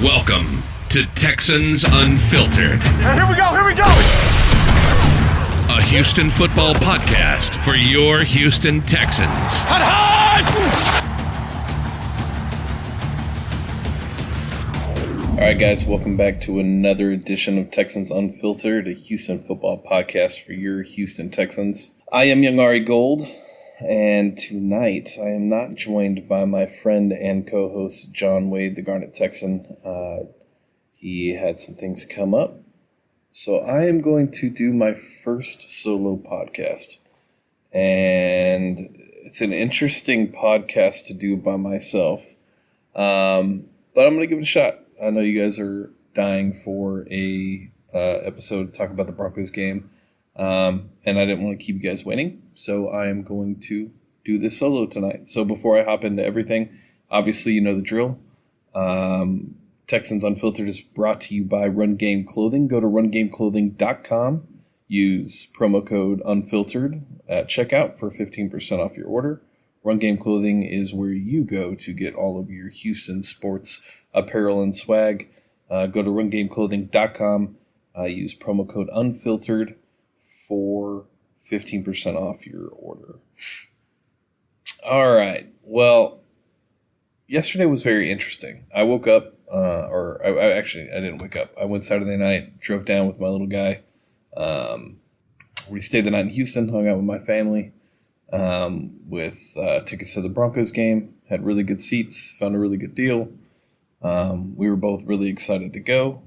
Welcome to Texans Unfiltered. Here we go! A Houston football podcast for your Houston Texans. All right, guys, welcome back to another edition of Texans Unfiltered, a Houston football podcast for your Houston Texans. I am Young Ari Gold, and tonight I am not joined by my friend and co-host John Wade, the Garnet Texan. He had some things come up, so I am going to do my first solo podcast. And it's an interesting podcast to do by myself, but I'm going to give it a shot. I know you guys are dying for a episode to talk about the Broncos game, and I didn't want to keep you guys waiting, so I am going to do this solo tonight. So before I hop into everything, obviously you know the drill. Texans Unfiltered is brought to you by Run Game Clothing. Go to rungameclothing.com. Use promo code Unfiltered at checkout for 15% off your order. Run Game Clothing is where you go to get all of your Houston sports apparel and swag. Go to rungameclothing.com. Use promo code Unfiltered for 15% off your order. All right. Well, yesterday was very interesting. I woke up, I didn't wake up. I went Saturday night, drove down with my little guy. We stayed the night in Houston, hung out with my family, with tickets to the Broncos game. Had really good seats, found a really good deal. We were both really excited to go.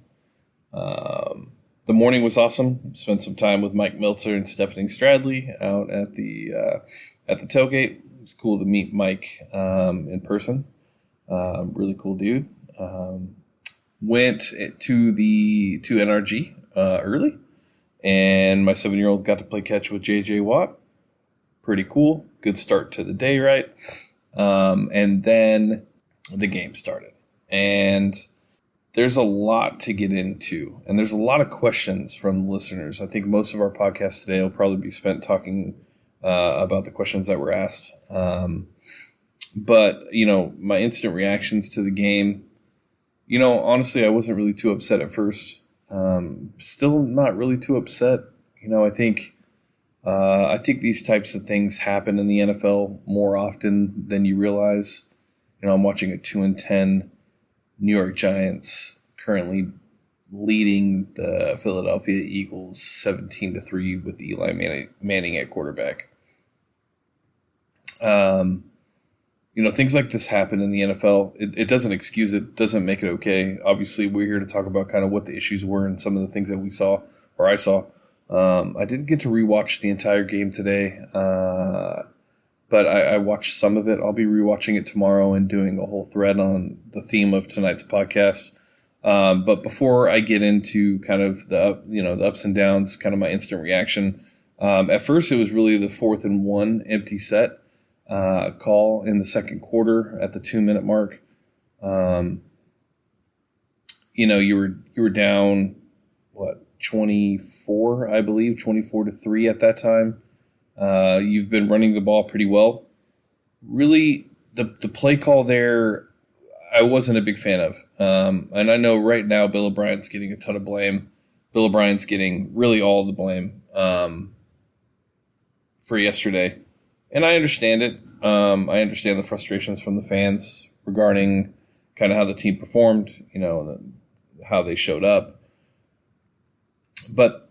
The morning was awesome. Spent some time with Mike Meltzer and Stephanie Stradley out at the tailgate. It was cool to meet Mike in person. Really cool dude. Went to NRG early, and my 7-year-old got to play catch with J.J. Watt. Pretty cool. Good start to the day, right? And then the game started. And there's a lot to get into, and there's a lot of questions from listeners. I think most of our podcast today will probably be spent talking about the questions that were asked. But, my instant reactions to the game, honestly, I wasn't really too upset at first. Still not really too upset. I think these types of things happen in the NFL more often than you realize. I'm watching a 2-10 New York Giants currently leading the Philadelphia Eagles 17-3 with Eli Manning at quarterback. Things like this happen in the NFL. It doesn't excuse it, doesn't make it okay. Obviously, we're here to talk about kind of what the issues were and some of the things that we saw, or I saw. I didn't get to rewatch the entire game today, but I watched some of it. I'll be rewatching it tomorrow and doing a whole thread on the theme of tonight's podcast. But before I get into kind of the ups and downs, kind of my instant reaction, at first it was really the 4th and 1 empty set call in the second quarter at the 2-minute mark. You were down 24, I believe, 24-3 at that time. You've been running the ball pretty well. Really, the play call there, I wasn't a big fan of. And I know right now Bill O'Brien's getting a ton of blame. Bill O'Brien's getting really all the blame for yesterday. And I understand it. I understand the frustrations from the fans regarding kind of how the team performed, how they showed up. But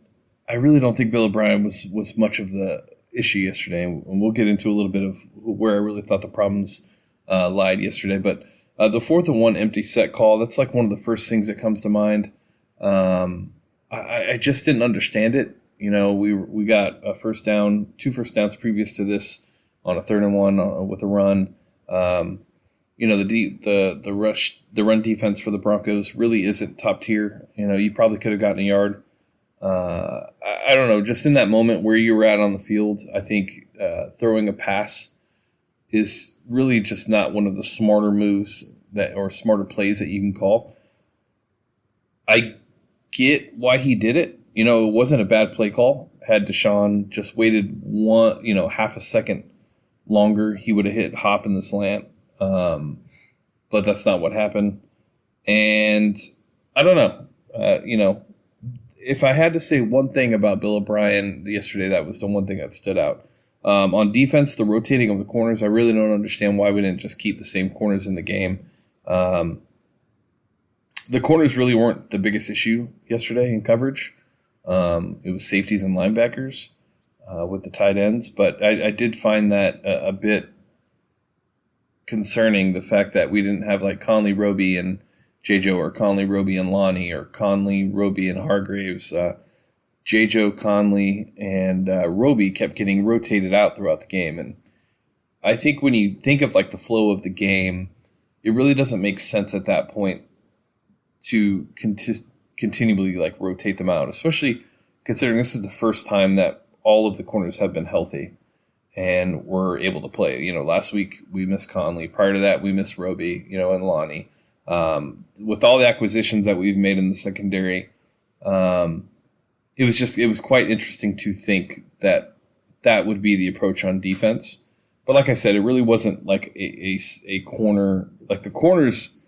I really don't think Bill O'Brien was much of the issue yesterday, and we'll get into a little bit of where I really thought the problems lied yesterday. But the 4th and 1 empty set call, that's like one of the first things that comes to mind. I just didn't understand it. We got a first down, 2 first downs previous to this on a 3rd and 1 with a run. The run defense for the Broncos really isn't top tier. You probably could have gotten a yard. I don't know, just in that moment where you were at on the field, I think throwing a pass is really just not one of the smarter moves or smarter plays that you can call. I get why he did it. It wasn't a bad play call. Had Deshaun just waited half a second longer, he would have hit Hop in the slant. But that's not what happened. And I don't know. If I had to say one thing about Bill O'Brien yesterday, that was the one thing that stood out. On defense, the rotating of the corners, I really don't understand why we didn't just keep the same corners in the game. The corners really weren't the biggest issue yesterday in coverage. It was safeties and linebackers with the tight ends. But I did find that a bit concerning, the fact that we didn't have like Conley, Roby, and J-Joe, or Conley, Roby, and Lonnie, or Conley, Roby, and Hargraves. J-Joe, Conley, and Roby kept getting rotated out throughout the game. And I think when you think of like the flow of the game, it really doesn't make sense at that point to continually like rotate them out, especially considering this is the first time that all of the corners have been healthy and were able to play. Last week we missed Conley. Prior to that, we missed Roby, and Lonnie. With all the acquisitions that we've made in the secondary, it was quite interesting to think that would be the approach on defense. But like I said, it really wasn't like a corner. Like the corners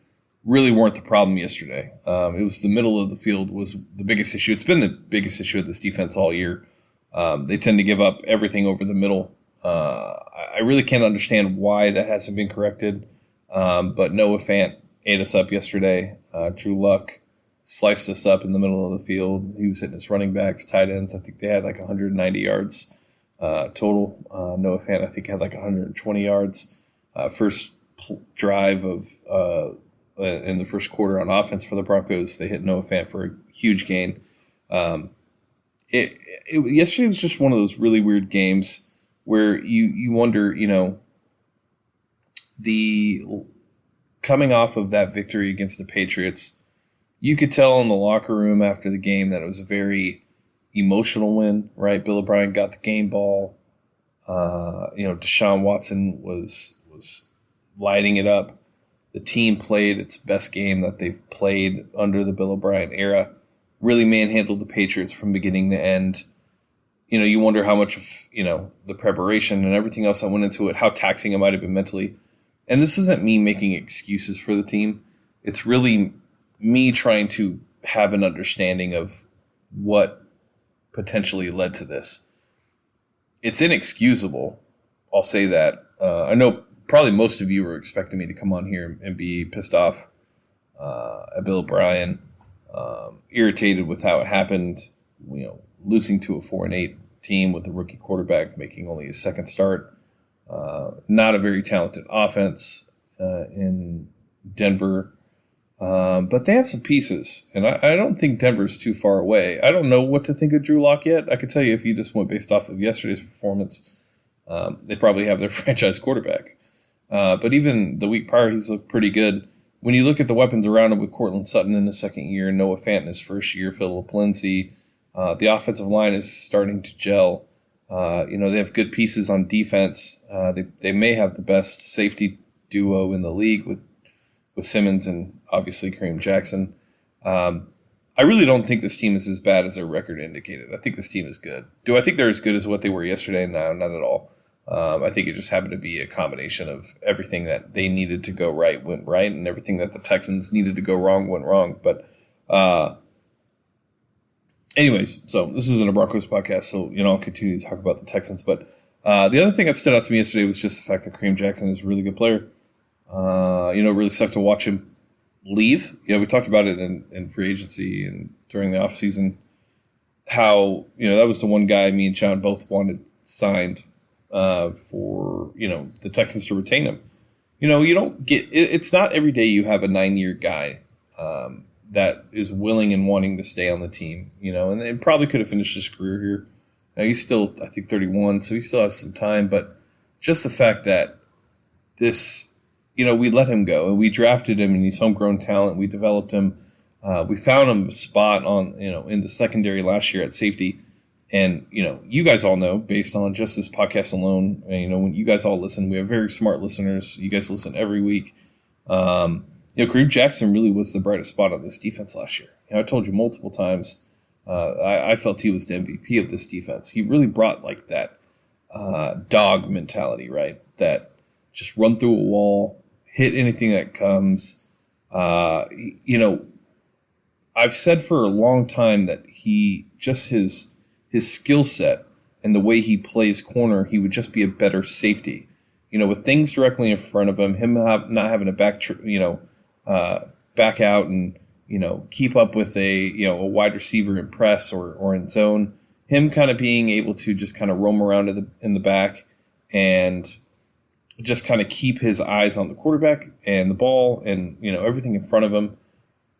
really weren't the problem yesterday. It was the middle of the field was the biggest issue. It's been the biggest issue of this defense all year. They tend to give up everything over the middle. I really can't understand why that hasn't been corrected. But Noah Fant ate us up yesterday. Drew Luck sliced us up in the middle of the field. He was hitting his running backs, tight ends. I think they had like 190 yards total. Noah Fant, I think, had like 120 yards. First drive of in the first quarter on offense for the Broncos, they hit Noah Fant for a huge gain. Yesterday was just one of those really weird games where you wonder, the coming off of that victory against the Patriots, you could tell in the locker room after the game that it was a very emotional win, right? Bill O'Brien got the game ball. Deshaun Watson was lighting it up. The team played its best game that they've played under the Bill O'Brien era. Really manhandled the Patriots from beginning to end. You wonder how much of, the preparation and everything else that went into it, how taxing it might have been mentally. And this isn't me making excuses for the team. It's really me trying to have an understanding of what potentially led to this. It's inexcusable. I'll say that. I know probably most of you were expecting me to come on here and be pissed off at Bill O'Brien, irritated with how it happened, losing to a 4-8 team with a rookie quarterback making only his second start. Not a very talented offense in Denver, but they have some pieces, and I don't think Denver's too far away. I don't know what to think of Drew Lock yet. I could tell you if you just went based off of yesterday's performance, they probably have their franchise quarterback. But even the week prior, he's looked pretty good. When you look at the weapons around him with Cortland Sutton in his second year, Noah Fant in his first year, Philip Lindsay, the offensive line is starting to gel. They have good pieces on defense. They may have the best safety duo in the league with Simmons and obviously Kareem Jackson. I really don't think this team is as bad as their record indicated. I think this team is good. Do I think they're as good as what they were yesterday? No, not at all. I think it just happened to be a combination of everything that they needed to go right went right, and everything that the Texans needed to go wrong went wrong. But anyways, so this isn't a Broncos podcast, so I'll continue to talk about the Texans. But the other thing that stood out to me yesterday was just the fact that Kareem Jackson is a really good player. It really sucked to watch him leave. We talked about it in free agency and during the offseason, how that was the one guy me and John both wanted signed for the Texans to retain him. You don't get it's not every day you have a 9-year guy that is willing and wanting to stay on the team, and they probably could have finished his career here. Now, he's still, I think, 31, so he still has some time, but just the fact that this, we let him go, and we drafted him, and he's homegrown talent. We developed him. We found him a spot on, in the secondary last year at safety. And, you guys all know, based on just this podcast alone, when you guys all listen, we have very smart listeners. You guys listen every week. Kareem Jackson really was the brightest spot on this defense last year. I told you multiple times, I felt he was the MVP of this defense. He really brought like that dog mentality, right? That just run through a wall, hit anything that comes. You know, I've said for a long time that his skill set and the way he plays corner, he would just be a better safety. You know, with things directly in front of him not having to back out and, you know, keep up with a wide receiver in press or in zone, him kind of being able to just kind of roam around in the back and just kind of keep his eyes on the quarterback and the ball and, you know, everything in front of him.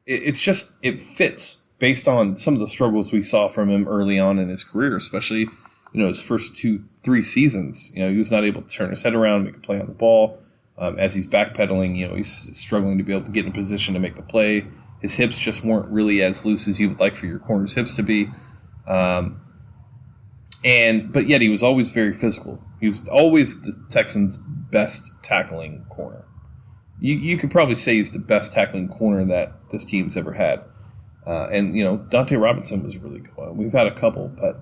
It fits based on some of the struggles we saw from him early on in his career, especially, you know, his first 2-3 seasons. You know, he was not able to turn his head around, make a play on the ball. As he's backpedaling, you know, he's struggling to be able to get in a position to make the play. His hips just weren't really as loose as you would like for your corner's hips to be. But yet he was always very physical. He was always the Texans' best tackling corner. You could probably say he's the best tackling corner that this team's ever had. And, you know, Dante Robinson was a really good one. We've had a couple, but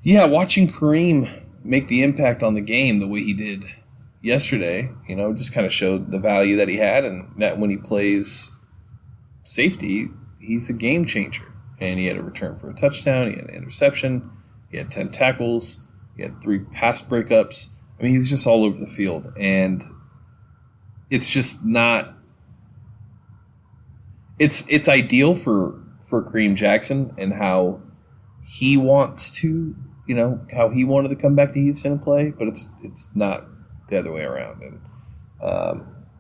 watching Kareem make the impact on the game the way he did yesterday, you know, just kind of showed the value that he had, and that when he plays safety, he's a game changer. And he had a return for a touchdown, he had an interception, he had 10 tackles, he had 3 pass breakups. I mean, he was just all over the field, and it's just not. It's ideal for Kareem Jackson and how he wants to, you know, how he wanted to come back to Houston and play, but it's not the other way around. And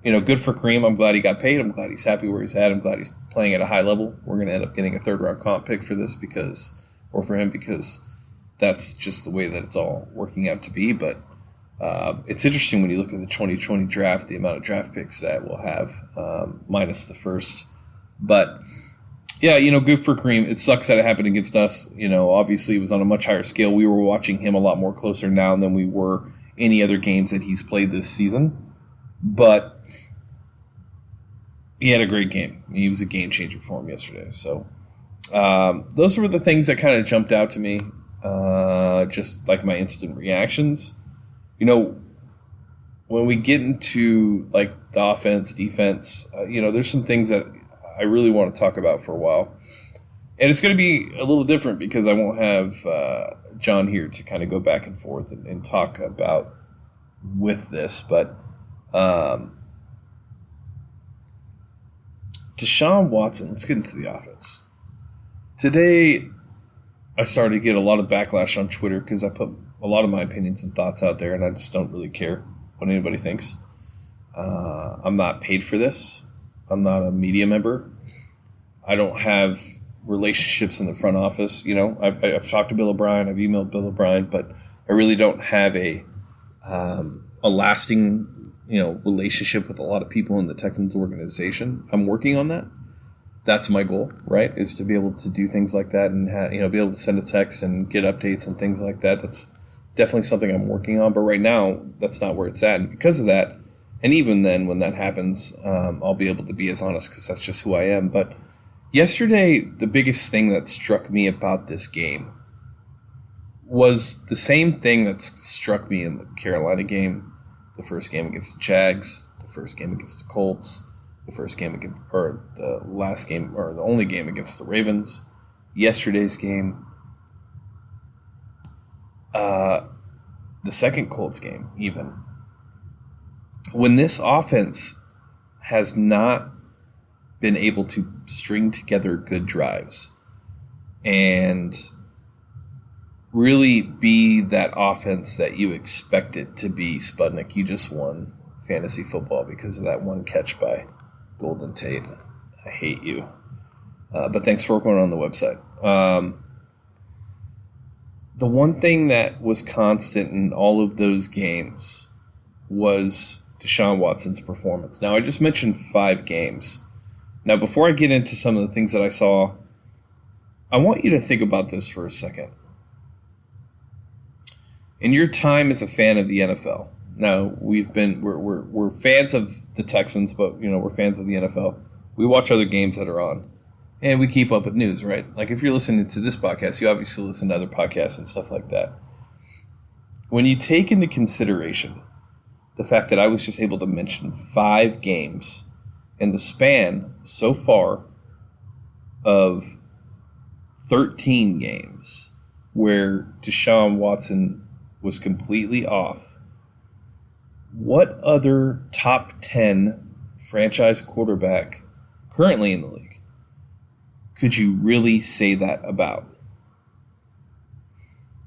you know, good for Kareem. I'm glad he got paid. I'm glad he's happy where he's at. I'm glad he's playing at a high level. We're going to end up getting a 3rd-round comp pick for this because that's just the way that it's all working out to be. But it's interesting when you look at the 2020 draft, the amount of draft picks that we'll have, minus the first. But, yeah, you know, good for Kareem. It sucks that it happened against us. You know, obviously it was on a much higher scale. We were watching him a lot more closer now than we were any other games that he's played this season. But he had a great game. He was a game changer for him yesterday. So those were the things that kind of jumped out to me, just like my instant reactions. You know, when we get into like the offense, defense, you know, there's some things that I really want to talk about for a while. And it's going to be a little different because I won't have John here to kind of go back and forth and talk about with this. But Deshaun Watson, let's get into the offense. Today, I started to get a lot of backlash on Twitter because I put a lot of my opinions and thoughts out there, and I just don't really care what anybody thinks. I'm not paid for this. I'm not a media member. I don't have relationships in the front office. You know, I've talked to Bill O'Brien. I've emailed Bill O'Brien, but I really don't have a lasting, you know, relationship with a lot of people in the Texans organization. I'm working on that. That's my goal, right? Is to be able to do things like that and be able to send a text and get updates and things like that. That's definitely something I'm working on. But right now, that's not where it's at. And because of that, and even then, when that happens, I'll be able to be as honest because that's just who I am. But yesterday, the biggest thing that struck me about this game was the same thing that struck me in the Carolina game, the first game against the Jags, the first game against the Colts, the first game against, or the last game, or the only game against the Ravens, yesterday's game, the second Colts game, even. When this offense has not been able to string together good drives and really be that offense that you expect it to be, Sputnik, you just won fantasy football because of that one catch by Golden Tate. I hate you. But thanks for working on the website. The one thing that was constant in all of those games was Deshaun Watson's performance. Now, I just mentioned 5 games. Now, before I get into some of the things that I saw, I want you to think about this for a second. In your time as a fan of the NFL, now we're fans of the Texans, but you know we're fans of the NFL. We watch other games that are on, and we keep up with news, right? Like if you're listening to this podcast, you obviously listen to other podcasts and stuff like that. When you take into consideration the fact that I was just able to mention 5 games in the span so far of 13 games where Deshaun Watson was completely off. What other top 10 franchise quarterback currently in the league could you really say that about?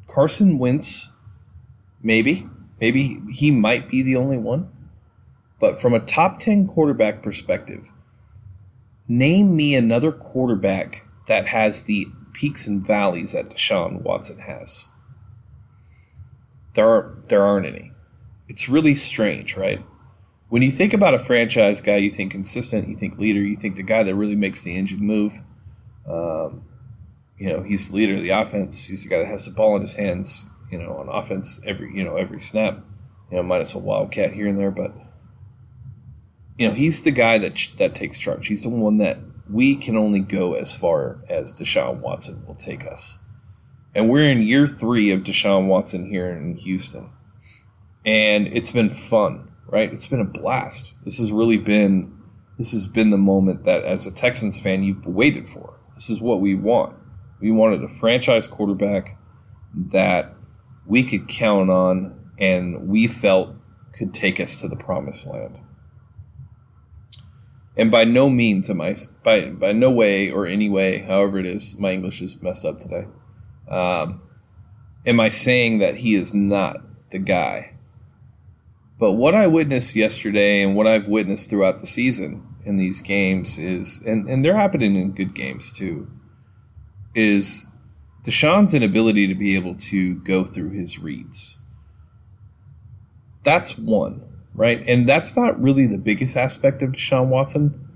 Carson Wentz, maybe. Maybe he might be the only one. But from a top 10 quarterback perspective, name me another quarterback that has the peaks and valleys that Deshaun Watson has. There aren't any. It's really strange, right? When you think about a franchise guy, you think consistent, you think leader, you think the guy that really makes the engine move. He's the leader of the offense. He's the guy that has the ball in his hands, on offense every snap, minus a wildcat here and there. But, he's the guy that takes charge. He's the one that we can only go as far as Deshaun Watson will take us. And we're in year 3 of Deshaun Watson here in Houston. And it's been fun, right? It's been a blast. This has been the moment that as a Texans fan you've waited for. This is what we want. We wanted a franchise quarterback that we could count on and we felt could take us to the promised land. And by no means am I, by no way or any way, however it is, my English is messed up today, am I saying that he is not the guy. But what I witnessed yesterday and what I've witnessed throughout the season in these games is, and they're happening in good games too, is Deshaun's inability to be able to go through his reads. That's one, right? And that's not really the biggest aspect of Deshaun Watson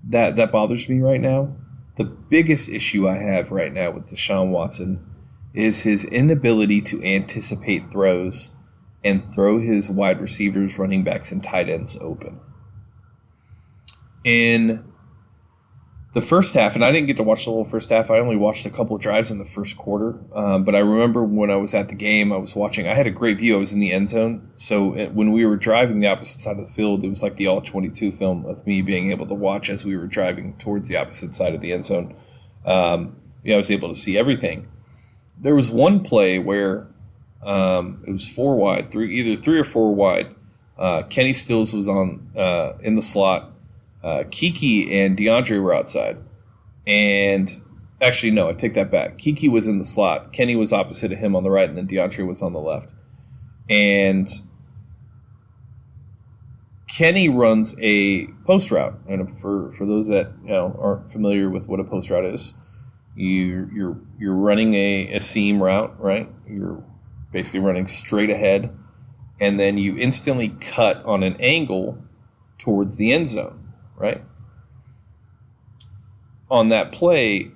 that bothers me right now. The biggest issue I have right now with Deshaun Watson is his inability to anticipate throws and throw his wide receivers, running backs, and tight ends open. In the first half, and I didn't get to watch the whole first half. I only watched a couple of drives in the first quarter. But I remember when I was at the game, I was watching. I had a great view. I was in the end zone. So when we were driving the opposite side of the field, it was like the all-22 film of me being able to watch as we were driving towards the opposite side of the end zone. I was able to see everything. There was one play where it was 4 wide, either 3 or 4 wide. Kenny Stills was on in the slot. Kiki and DeAndre were outside. And actually, no, I take that back. Kiki was in the slot. Kenny was opposite of him on the right, and then DeAndre was on the left. And Kenny runs a post route. And for those that aren't familiar with what a post route is, you're running a seam route, right? You're basically running straight ahead, and then you instantly cut on an angle towards the end zone. Right? On that play,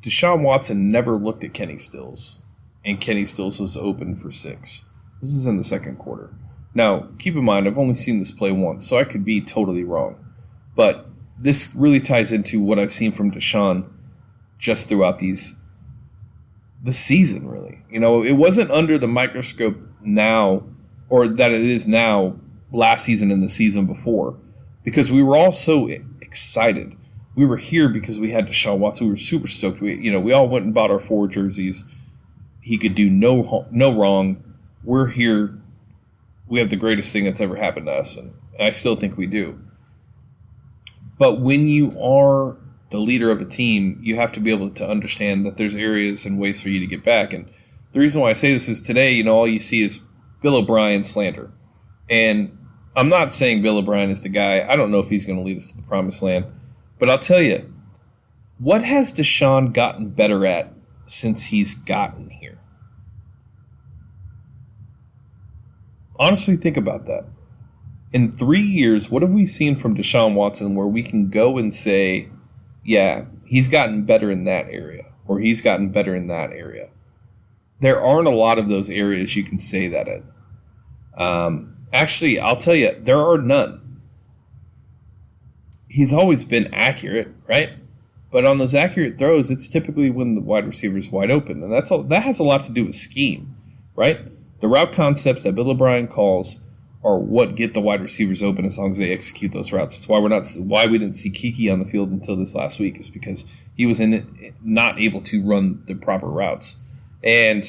Deshaun Watson never looked at Kenny Stills, and Kenny Stills was open for 6. This is in the second quarter. Now, keep in mind, I've only seen this play once, so I could be totally wrong. But this really ties into what I've seen from Deshaun just throughout this season, really. It wasn't under the microscope now, or that it is now, last season and the season before. Because we were all so excited. We were here because we had Deshaun Watson. We were super stoked. We all went and bought our 4 jerseys. He could do no wrong. We're here. We have the greatest thing that's ever happened to us, and I still think we do. But when you are the leader of a team, you have to be able to understand that there's areas and ways for you to get back. And the reason why I say this is today, all you see is Bill O'Brien slander. And I'm not saying Bill O'Brien is the guy. I don't know if he's going to lead us to the promised land. But I'll tell you, what has Deshaun gotten better at since he's gotten here? Honestly, think about that. In 3 years, what have we seen from Deshaun Watson where we can go and say, yeah, he's gotten better in that area, or he's gotten better in that area? There aren't a lot of those areas you can say that in. Actually, I'll tell you, there are none. He's always been accurate, right? But on those accurate throws, it's typically when the wide receiver is wide open. And that has a lot to do with scheme, right? The route concepts that Bill O'Brien calls what get the wide receivers open as long as they execute those routes. That's why we didn't see Kiki on the field until this last week, is because he was not able to run the proper routes. And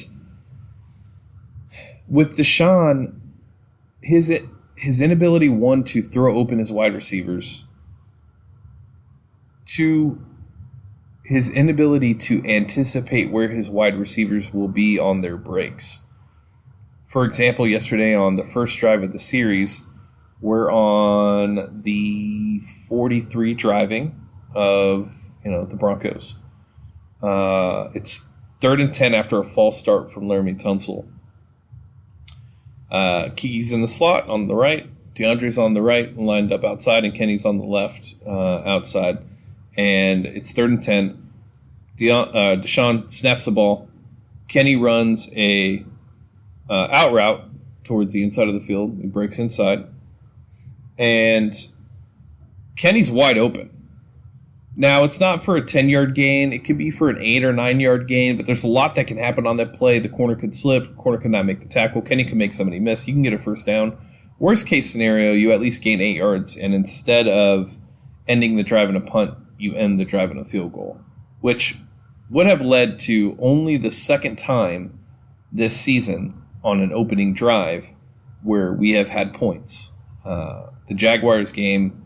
with Deshaun, his inability, one, to throw open his wide receivers, two, his inability to anticipate where his wide receivers will be on their breaks. For example, yesterday on the first drive of the series, we're on the 43 driving of the Broncos. It's 3rd and 10 after a false start from Laramie Tunsil. Kiki's in the slot on the right. DeAndre's on the right, lined up outside, and Kenny's on the left outside. And it's 3rd and 10. Deshaun snaps the ball. Kenny runs a out route towards the inside of the field. He breaks inside. And Kenny's wide open. Now, it's not for a 10-yard gain. It could be for an 8 or 9-yard gain, but there's a lot that can happen on that play. The corner could slip. The corner could not make the tackle. Kenny could make somebody miss. You can get a first down. Worst case scenario, you at least gain 8 yards, and instead of ending the drive in a punt, you end the drive in a field goal, which would have led to only the second time this season on an opening drive where we have had points. The Jaguars game,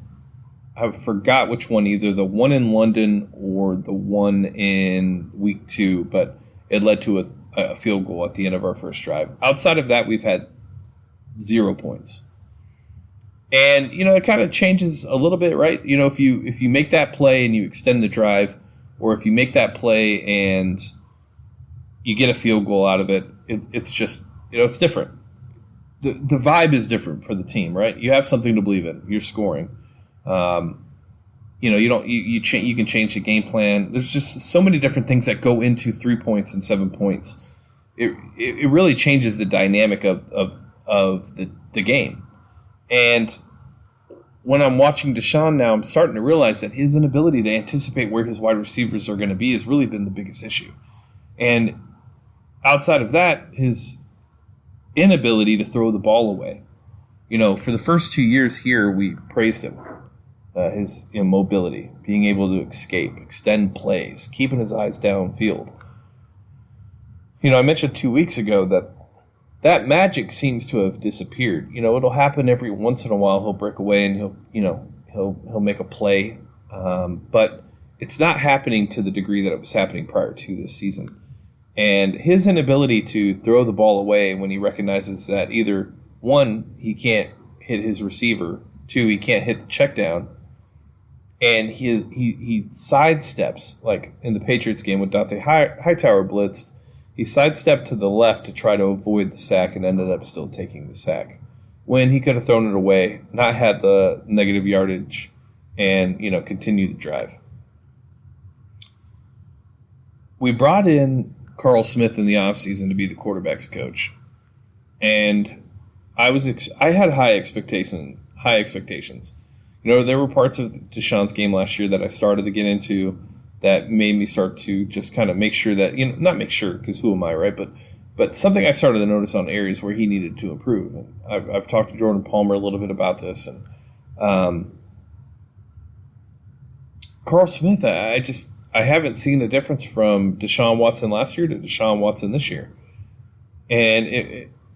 I forgot which one, either the one in London or the one in week 2, but it led to a field goal at the end of our first drive. Outside of that, we've had 0 points. And, it kind of changes a little bit, right? If you make that play and you extend the drive, or if you make that play and you get a field goal out of it, it's just, it's different. The vibe is different for the team, right? You have something to believe in. You're scoring. You can change the game plan. There's just so many different things that go into 3 points and 7 points. It really changes the dynamic of the game. And when I'm watching Deshaun now, I'm starting to realize that his inability to anticipate where his wide receivers are going to be has really been the biggest issue. And outside of that, his inability to throw the ball away. For the first 2 years here, we praised him. His mobility, being able to escape, extend plays, keeping his eyes downfield. I mentioned 2 weeks ago that magic seems to have disappeared. It'll happen every once in a while. He'll break away and he'll make a play, but it's not happening to the degree that it was happening prior to this season. And his inability to throw the ball away when he recognizes that either, one, he can't hit his receiver, two, he can't hit the check down, and he sidesteps, like in the Patriots game with Dante Hightower blitzed, he sidestepped to the left to try to avoid the sack and ended up still taking the sack, when he could have thrown it away, not had the negative yardage, and continue the drive. We brought in Carl Smith in the offseason to be the quarterback's coach. And I had high expectations. There were parts of Deshaun's game last year that I started to get into that made me start to just kind of make sure that, not make sure, because who am I, right? But something I started to notice on areas where he needed to improve. And I've talked to Jordan Palmer a little bit about this. And Carl Smith, I haven't seen a difference from Deshaun Watson last year to Deshaun Watson this year. And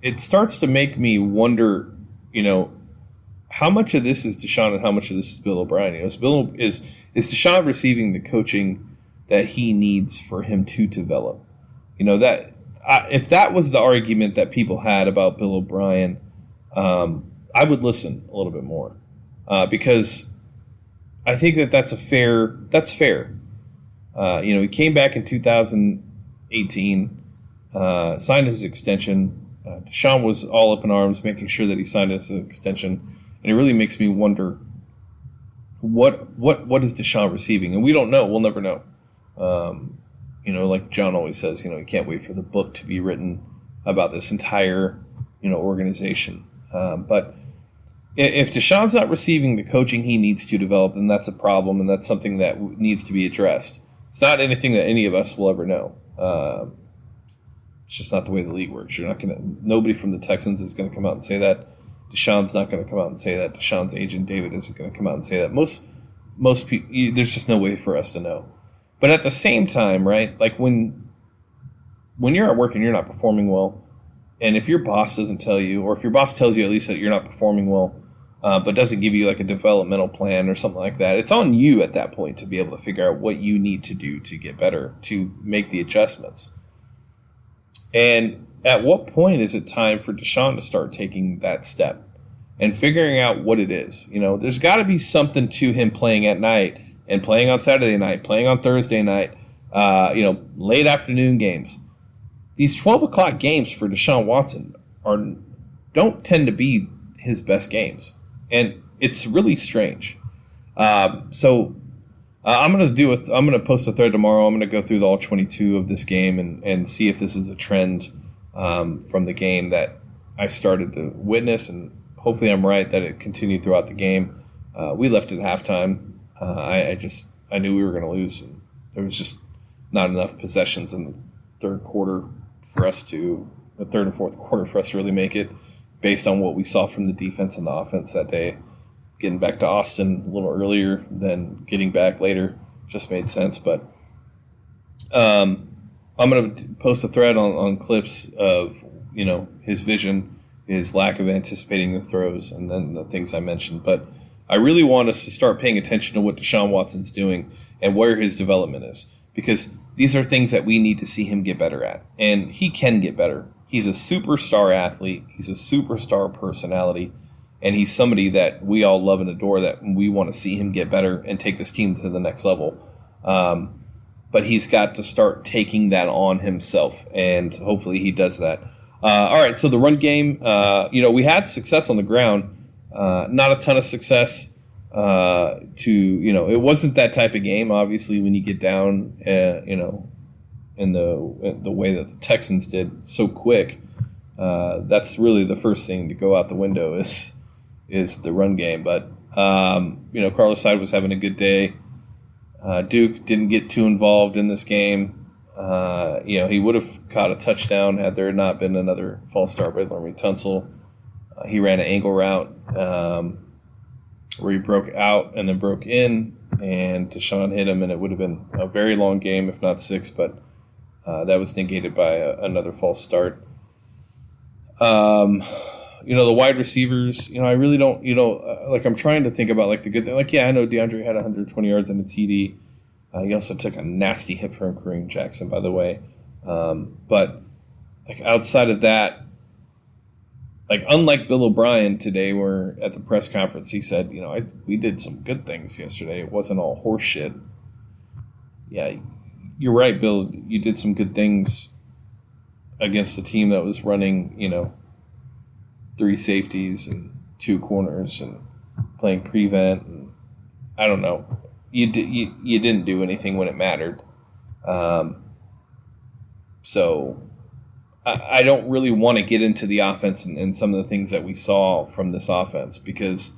it starts to make me wonder, how much of this is Deshaun and how much of this is Bill O'Brien? Is Deshaun receiving the coaching that he needs for him to develop? If that was the argument that people had about Bill O'Brien, I would listen a little bit more, because I think that's fair. He came back in 2018, signed his extension. Deshaun was all up in arms, making sure that he signed his extension, and it really makes me wonder what is Deshaun receiving, and we don't know. We'll never know. Like John always says, he can't wait for the book to be written about this entire organization. But if Deshaun's not receiving the coaching he needs to develop, then that's a problem, and that's something that needs to be addressed. It's not anything that any of us will ever know. It's just not the way the league works. Nobody from the Texans is going to come out and say that. Deshaun's not going to come out and say that. Deshaun's agent, David, isn't going to come out and say that. Most people, there's just no way for us to know. But at the same time, right, like when you're at work and you're not performing well, and if your boss doesn't tell you, or if your boss tells you at least that you're not performing well, but doesn't give you like a developmental plan or something like that, it's on you at that point to be able to figure out what you need to do to get better, to make the adjustments. And at what point is it time for Deshaun to start taking that step and figuring out what it is? You know, there's got to be something to him playing at night and playing on Saturday night, playing on Thursday night, late afternoon games. These 12 o'clock games for Deshaun Watson don't tend to be his best games. And it's really strange. So I'm going to post a thread tomorrow. I'm going to go through the all 22 of this game and see if this is a trend from the game that I started to witness, and hopefully I'm right that it continued throughout the game. We left at halftime. I knew we were going to lose, and there was just not enough possessions in the third and fourth quarter for us to really make it, based on what we saw from the defense and the offense that day. Getting back to Austin a little earlier than getting back later just made sense. But I'm going to post a thread on clips of, his vision, his lack of anticipating the throws, and then the things I mentioned. But I really want us to start paying attention to what Deshaun Watson's doing and where his development is, because these are things that we need to see him get better at. And he can get better. He's a superstar athlete. He's a superstar personality. And he's somebody that we all love and adore, that we want to see him get better and take this team to the next level. But he's got to start taking that on himself, and hopefully he does that. All right, so the run game, we had success on the ground. Not a ton of success. It wasn't that type of game. Obviously, when you get down, in the way that the Texans did so quick, that's really the first thing to go out the window is the run game. But Carlos Hyde was having a good day. Duke didn't get too involved in this game. He would have caught a touchdown had there not been another false start by Laremy Tunsil. He ran an angle route where he broke out and then broke in, and Deshaun hit him, and it would have been a very long game, if not 6, but that was negated by another false start. The wide receivers, I really don't, I'm trying to think about the good thing. I know DeAndre had 120 yards and a TD. He also took a nasty hit from Kareem Jackson, by the way. But outside of that, unlike Bill O'Brien today, where at the press conference he said, we did some good things yesterday. It wasn't all horse shit. Yeah, you're right, Bill. You did some good things against a team that was running, 3 safeties and 2 corners and playing prevent, and I don't know. You didn't do anything when it mattered. So I don't really want to get into the offense and some of the things that we saw from this offense, because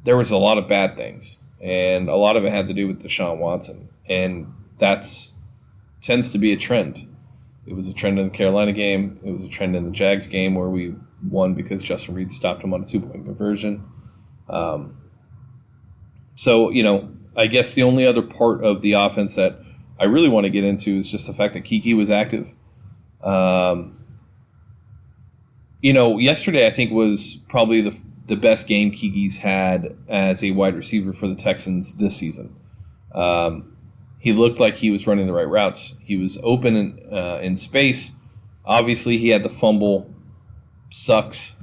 there was a lot of bad things, and a lot of it had to do with Deshaun Watson, and that's tends to be a trend. It was a trend in the Carolina game. It was a trend in the Jags game, where we won because Justin Reed stopped him on a 2-point conversion. I guess the only other part of the offense that I really want to get into is just the fact that Kiki was active. Yesterday I think was probably the best game Kiki's had as a wide receiver for the Texans this season. He looked like he was running the right routes. He was open in space. Obviously, he had the fumble. Sucks.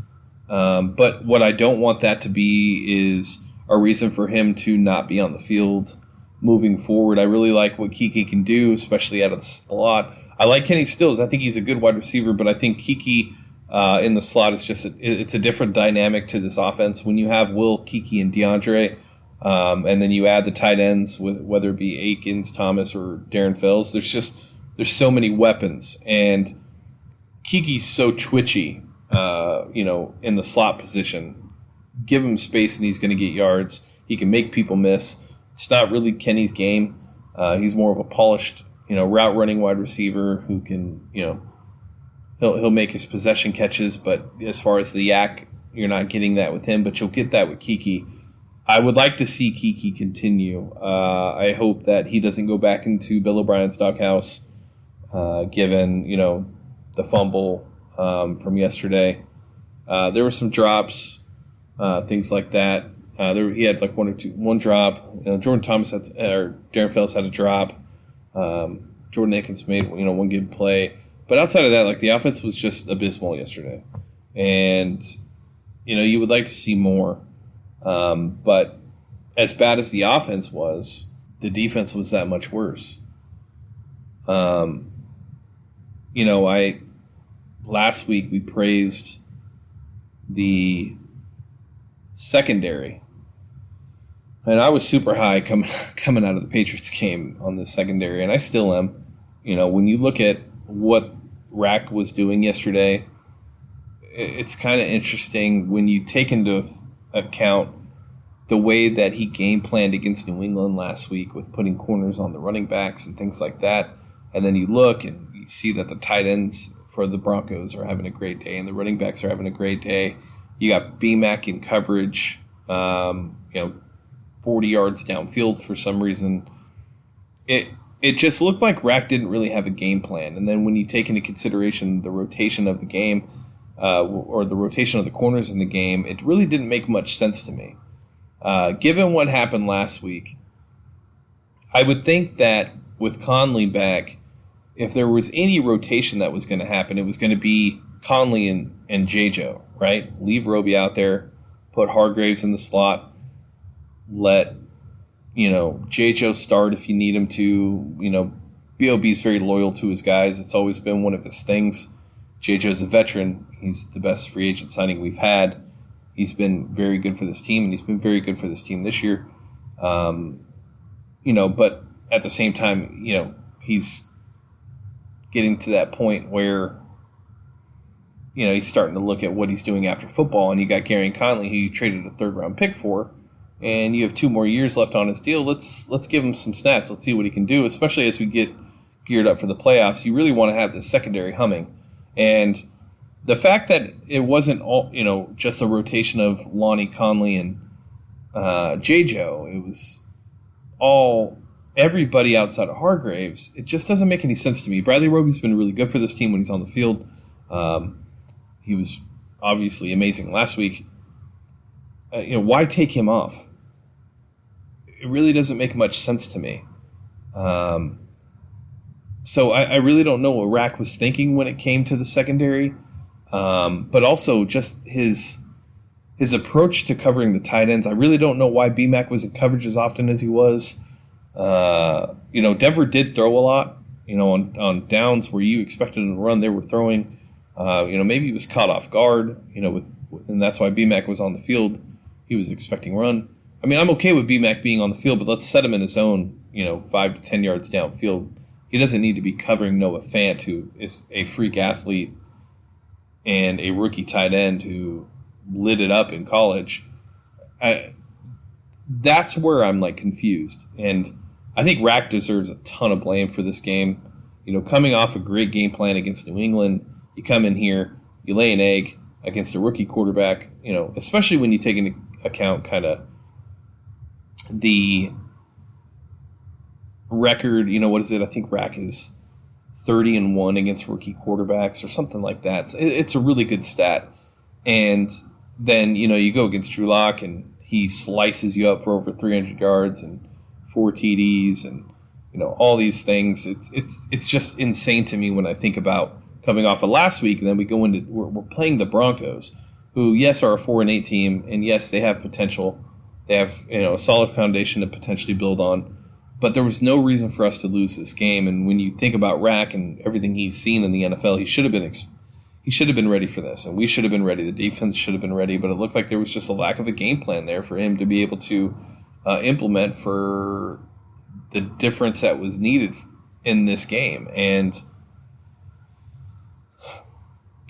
But what I don't want that to be is a reason for him to not be on the field moving forward. I really like what Kiki can do, especially out of the slot. I like Kenny Stills. I think he's a good wide receiver, but I think Kiki in the slot is it's a different dynamic to this offense. When you have Will, Kiki, and DeAndre, and then you add the tight ends, with whether it be Akins, Thomas, or Darren Fells, there's so many weapons, and Kiki's so twitchy, in the slot position. Give him space and he's going to get yards. He can make people miss. It's not really Kenny's game. He's more of a polished, route running wide receiver who can, he'll make his possession catches, but as far as the yak You're not getting that with him, but you'll get that with Kiki. I would like to see Kiki continue. I hope that he doesn't go back into Bill O'Brien's doghouse, given, the fumble from yesterday. There were some drops, things like that. He had like one drop. Jordan Thomas or Darren Fells had a drop. Jordan Akins made one good play, but outside of that, like the offense was just abysmal yesterday, and you would like to see more. But as bad as the offense was, the defense was that much worse. Last week we praised the secondary, and I was super high coming out of the Patriots game on the secondary, and I still am. When you look at what Rack was doing yesterday, it's kind of interesting when you take into account the way that he game planned against New England last week with putting corners on the running backs and things like that. And then you look and you see that the tight ends for the Broncos are having a great day and the running backs are having a great day. You got BMAC in coverage, 40 yards downfield for some reason. It just looked like Rack didn't really have a game plan. And then when you take into consideration the rotation of the game, or the rotation of the corners in the game, it really didn't make much sense to me. Given what happened last week, I would think that with Conley back, if there was any rotation that was going to happen, it was going to be Conley and J-Joe, right? Leave Roby out there, put Hargraves in the slot, let J-Joe start if you need him to. B.O.B.'s very loyal to his guys. It's always been one of his things. J-Joe's a veteran. He's the best free agent signing we've had. He's been very good for this team, and he's been very good for this team this year. But at the same time, he's getting to that point where, he's starting to look at what he's doing after football, and you got Gary Conley, who you traded a third-round pick for, and you have 2 more years left on his deal. Let's give him some snaps. Let's see what he can do, especially as we get geared up for the playoffs. You really want to have this secondary humming. And the fact that it wasn't all, just a rotation of Lonnie, Conley, and J-Joe, it was everybody outside of Hargraves. It just doesn't make any sense to me. Bradley Roby's been really good for this team when he's on the field. He was obviously amazing last week. Why take him off? It really doesn't make much sense to me. So I really don't know what Rack was thinking when it came to the secondary, but also just his approach to covering the tight ends. I really don't know why BMAC was in coverage as often as he was. Denver did throw a lot. On downs where you expected him to run, they were throwing. Maybe he was caught off guard. And that's why BMAC was on the field. He was expecting run. I mean, I'm okay with BMAC being on the field, but let's set him in his own, 5 to 10 yards downfield. He doesn't need to be covering Noah Fant, who is a freak athlete and a rookie tight end who lit it up in college. That's where I'm confused. And I think Rack deserves a ton of blame for this game. Coming off a great game plan against New England, you come in here, you lay an egg against a rookie quarterback, especially when you take into account kind of the record, what is it? I think Rack is 30-1 against rookie quarterbacks or something like that. It's a really good stat. And then, you go against Drew Lock and he slices you up for over 300 yards and 4 TDs and, all these things. It's just insane to me when I think about coming off of last week, and then we go into we're playing the Broncos, who, yes, are a 4-8 team, and yes, they have potential. They have a solid foundation to potentially build on. But there was no reason for us to lose this game. And when you think about Rack and everything he's seen in the NFL, he should have been ready for this, and we should have been ready. The defense should have been ready, but it looked like there was just a lack of a game plan there for him to be able to implement for the difference that was needed in this game. And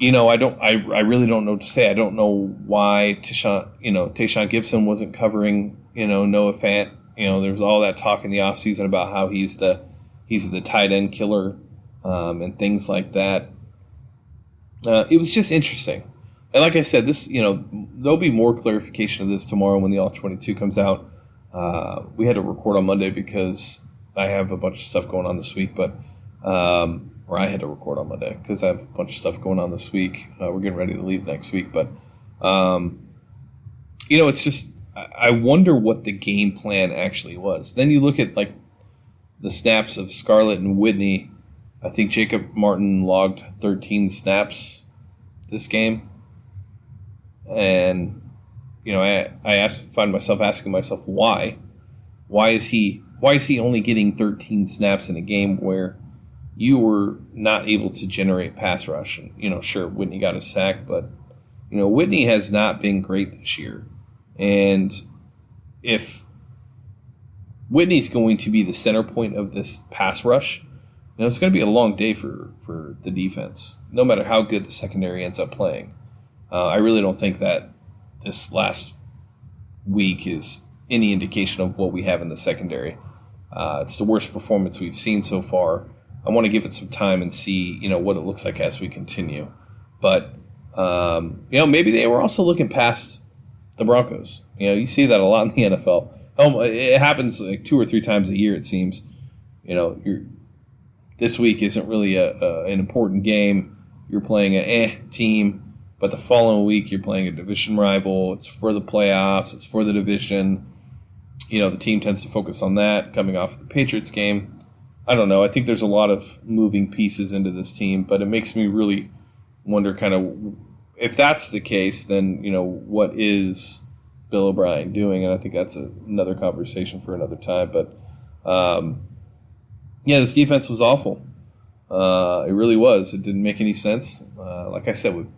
I really don't know what to say. I don't know why Tayshaun Gibson wasn't covering Noah Fant. There was all that talk in the offseason about how he's the tight end killer and things like that. It was just interesting. And like I said, this, there'll be more clarification of this tomorrow when the All-22 comes out. We had to record on Monday because I have a bunch of stuff going on this week, but or I had to record on Monday because I have a bunch of stuff going on this week. We're getting ready to leave next week, but it's just I wonder what the game plan actually was. Then you look at like the snaps of Scarlett and Whitney. I think Jacob Martin logged 13 snaps this game. And, I find myself asking myself why. Why is he only getting 13 snaps in a game where you were not able to generate pass rush? And, sure, Whitney got a sack, but, Whitney has not been great this year. And if Whitney's going to be the center point of this pass rush, it's going to be a long day for the defense, no matter how good the secondary ends up playing. I really don't think that this last week is any indication of what we have in the secondary. It's the worst performance we've seen so far. I want to give it some time and see, what it looks like as we continue. But, maybe they were also looking past the Broncos. You see that a lot in the NFL. It happens like 2 or 3 times a year, it seems. This week isn't really an important game. You're playing an team. But the following week, you're playing a division rival. It's for the playoffs. It's for the division. The team tends to focus on that coming off the Patriots game. I don't know. I think there's a lot of moving pieces into this team, but it makes me really wonder kind of if that's the case, then, what is Bill O'Brien doing? And I think that's another conversation for another time. But, this defense was awful. It really was. It didn't make any sense. Like I said,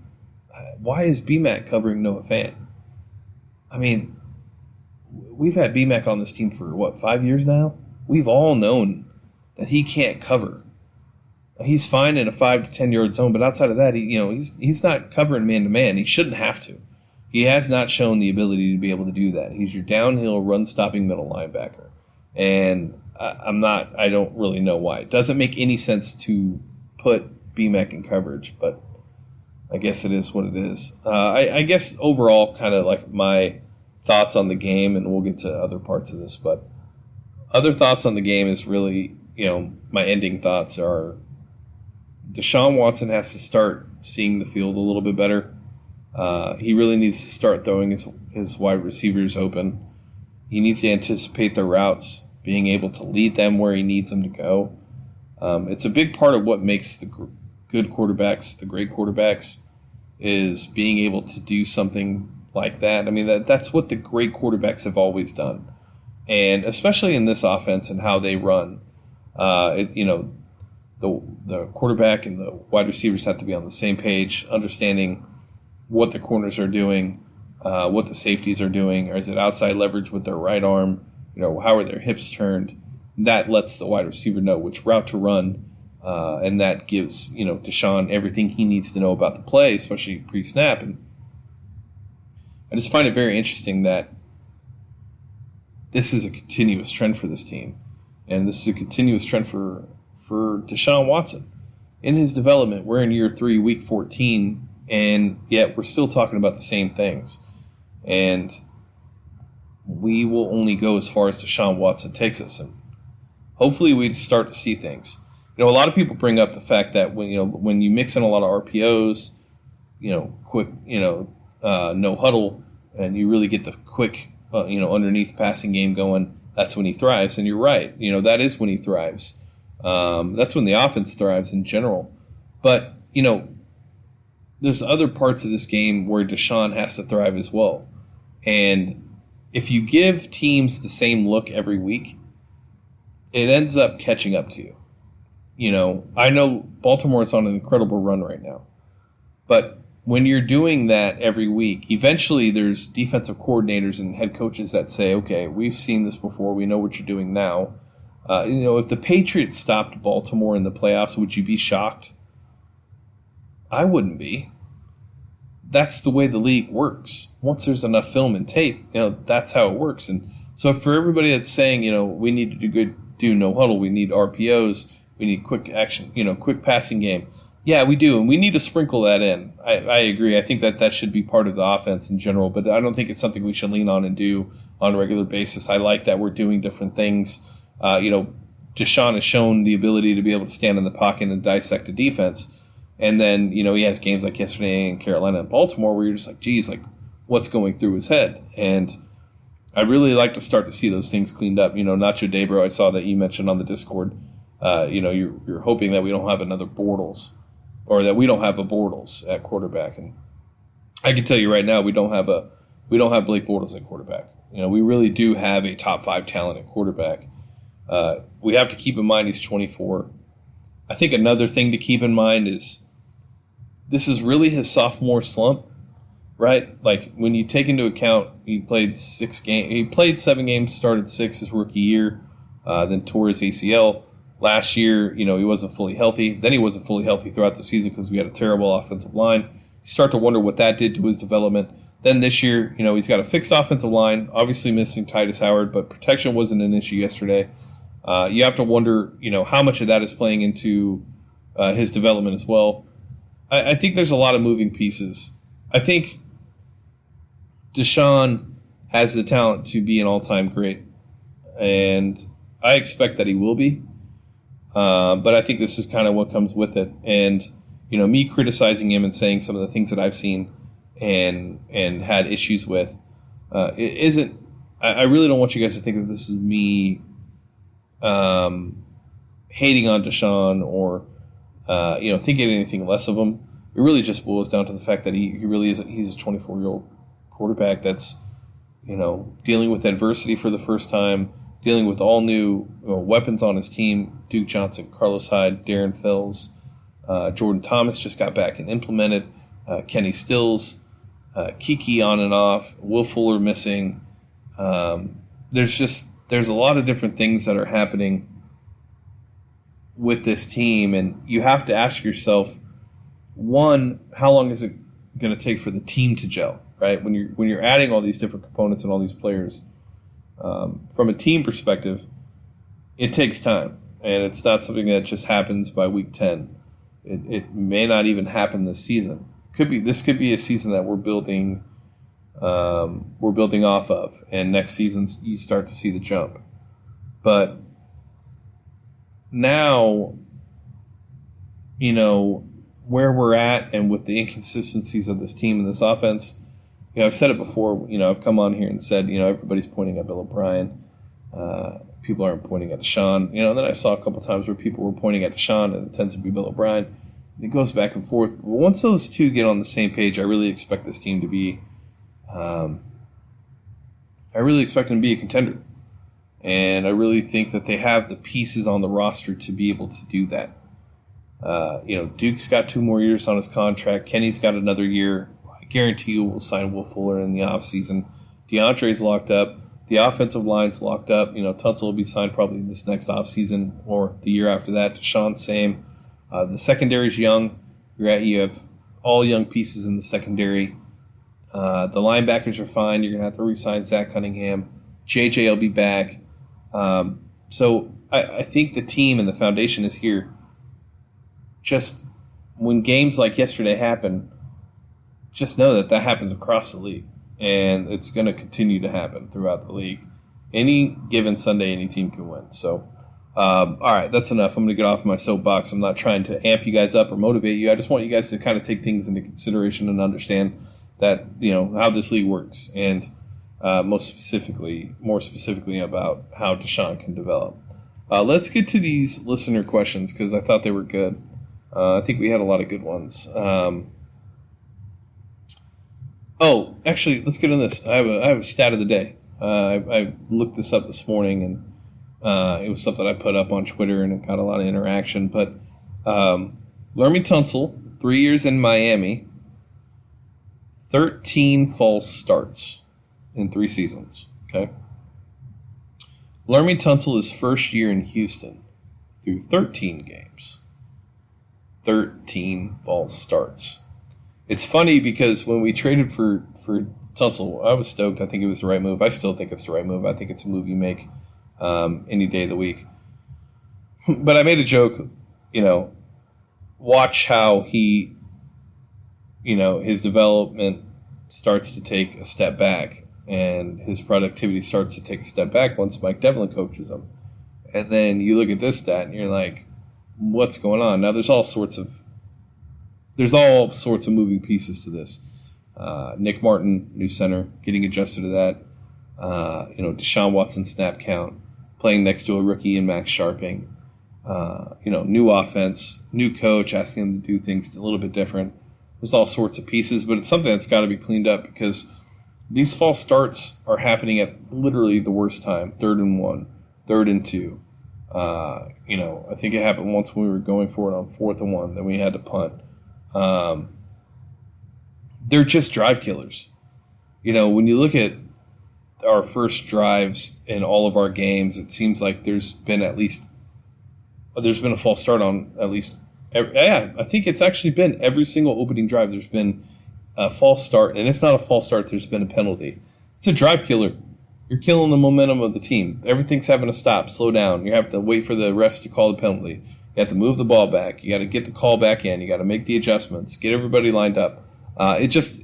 why is BMAC covering Noah Fant? I mean, we've had BMAC on this team for, 5 years now? We've all known that he can't cover. He's fine in a 5 to 10 yard zone, but outside of that, he's not covering man-to-man. He shouldn't have to. He has not shown the ability to be able to do that. He's your downhill, run-stopping middle linebacker. And I don't really know why. It doesn't make any sense to put BMAC in coverage, but I guess it is what it is. I guess overall, kind of like my thoughts on the game, and we'll get to other parts of this, but other thoughts on the game is really, my ending thoughts are Deshaun Watson has to start seeing the field a little bit better. He really needs to start throwing his wide receivers open. He needs to anticipate their routes, being able to lead them where he needs them to go. It's a big part of what makes the good quarterbacks, the great quarterbacks, is being able to do something like that. I mean, that's what the great quarterbacks have always done. And especially in this offense and how they run, the quarterback and the wide receivers have to be on the same page, understanding what the corners are doing, what the safeties are doing. Or is it outside leverage with their right arm? How are their hips turned? That lets the wide receiver know which route to run. And that gives, Deshaun everything he needs to know about the play, especially pre-snap. And I just find it very interesting that this is a continuous trend for this team. And this is a continuous trend for Deshaun Watson. In his development, we're in year 3, week 14, and yet we're still talking about the same things. And we will only go as far as Deshaun Watson takes us. And hopefully we start to see things. A lot of people bring up the fact that when you mix in a lot of RPOs, quick, no huddle, and you really get the quick, underneath passing game going, that's when he thrives. And you're right. That is when he thrives. That's when the offense thrives in general. But, there's other parts of this game where Deshaun has to thrive as well. And if you give teams the same look every week, it ends up catching up to you. I know Baltimore is on an incredible run right now. But when you're doing that every week, eventually there's defensive coordinators and head coaches that say, okay, we've seen this before. We know what you're doing now. If the Patriots stopped Baltimore in the playoffs, would you be shocked? I woun't be. That's the way the league works. Once there's enough film and tape, that's how it works. And so for everybody that's saying, we need to do no huddle, we need RPOs, we need quick action, quick passing game. Yeah, we do, and we need to sprinkle that in. I agree. I think that should be part of the offense in general, but I don't think it's something we should lean on and do on a regular basis. I like that we're doing different things. Deshaun has shown the ability to be able to stand in the pocket and dissect a defense, and then he has games like yesterday in Carolina and Baltimore where you're just like, geez, like what's going through his head? And I really like to start to see those things cleaned up. Nacho Debro, I saw that you mentioned on the Discord. You're hoping that we don't have another Bortles, or that we don't have a Bortles at quarterback. And I can tell you right now, we don't have Blake Bortles at quarterback. We really do have a top 5 talent at quarterback. We have to keep in mind he's 24. I think another thing to keep in mind is this is really his sophomore slump, right? Like when you take into account he played 7 games, started 6 his rookie year, then tore his ACL. Last year, he wasn't fully healthy. Then he wasn't fully healthy throughout the season because we had a terrible offensive line. You start to wonder what that did to his development. Then this year, he's got a fixed offensive line, obviously missing Titus Howard, but protection wasn't an issue yesterday. You have to wonder, how much of that is playing into his development as well. I think there's a lot of moving pieces. I think Deshaun has the talent to be an all-time great, and I expect that he will be. But I think this is kind of what comes with it. And, me criticizing him and saying some of the things that I've seen and had issues with, it isn't, I really don't want you guys to think that this is me hating on Deshaun or, thinking anything less of him. It really just boils down to the fact that he really is, he's a 24-year-old quarterback that's, dealing with adversity for the first time, dealing with all new weapons on his team. Duke Johnson, Carlos Hyde, Darren Fells, Jordan Thomas just got back and implemented. Kenny Stills, Kiki on and off, Will Fuller missing. There's a lot of different things that are happening with this team, and you have to ask yourself, one, how long is it going to take for the team to gel, right? When you're adding all these different components and all these players, from a team perspective, it takes time, and it's not something that just happens by week 10. It may not even happen this season. This could be a season that we're building off of, and next season you start to see the jump. But now, where we're at, and with the inconsistencies of this team and this offense. I've said it before. I've come on here and said, everybody's pointing at Bill O'Brien. People aren't pointing at Deshaun. And then I saw a couple times where people were pointing at Deshaun, and it tends to be Bill O'Brien. And it goes back and forth. But once those two get on the same page, I really expect this team to be. I really expect them to be a contender, and I really think that they have the pieces on the roster to be able to do that. Duke's got 2 more years on his contract. Kenny's got another year. I guarantee you we'll sign Will Fuller in the offseason. DeAndre's locked up. The offensive line's locked up. Tunsil will be signed probably this next offseason or the year after that. Deshaun, same. The secondary's young. You have all young pieces in the secondary. The linebackers are fine. You're going to have to re-sign Zach Cunningham. JJ will be back. So I think the team and the foundation is here. Just when games like yesterday happen, just know that happens across the league, and it's going to continue to happen throughout the league. Any given Sunday, any team can win. So, all right, that's enough. I'm going to get off my soapbox. I'm not trying to amp you guys up or motivate you. I just want you guys to kind of take things into consideration and understand that, how this league works, and more specifically about how Deshaun can develop. Let's get to these listener questions because I thought they were good. I think we had a lot of good ones. Actually, let's get on this. I have a stat of the day. I looked this up this morning, and it was something I put up on Twitter, and it got a lot of interaction. But Laremy Tunsil, 3 years in Miami, 13 false starts in 3 seasons. Okay. Laremy Tunsil, his first year in Houston, through 13 games. 13 false starts. It's funny because when we traded for Tunsil, I was stoked. I think it was the right move. I still think it's the right move. I think it's a move you make any day of the week. But I made a joke, watch how he, his development starts to take a step back and his productivity starts to take a step back once Mike Devlin coaches him. And then you look at this stat and you're like, what's going on? Now there's all sorts of moving pieces to this. Nick Martin, new center, getting adjusted to that. Deshaun Watson snap count, playing next to a rookie in Max Sharping. New offense, new coach, asking him to do things a little bit different. There's all sorts of pieces, but it's something that's got to be cleaned up because these false starts are happening at literally the worst time. 3rd and 1, 3rd and 2. I think it happened once when we were going for it on 4th and 1. Then we had to punt. They're just drive killers. When you look at our first drives in all of our games, it seems like there's been a false start on at least. I think it's actually been every single opening drive. There's been a false start, and if not a false start, there's been a penalty. It's a drive killer. You're killing the momentum of the team. Everything's having to stop, slow down. You have to wait for the refs to call the penalty. You have to move the ball back. You got to get the call back in. You got to make the adjustments. Get everybody lined up. They just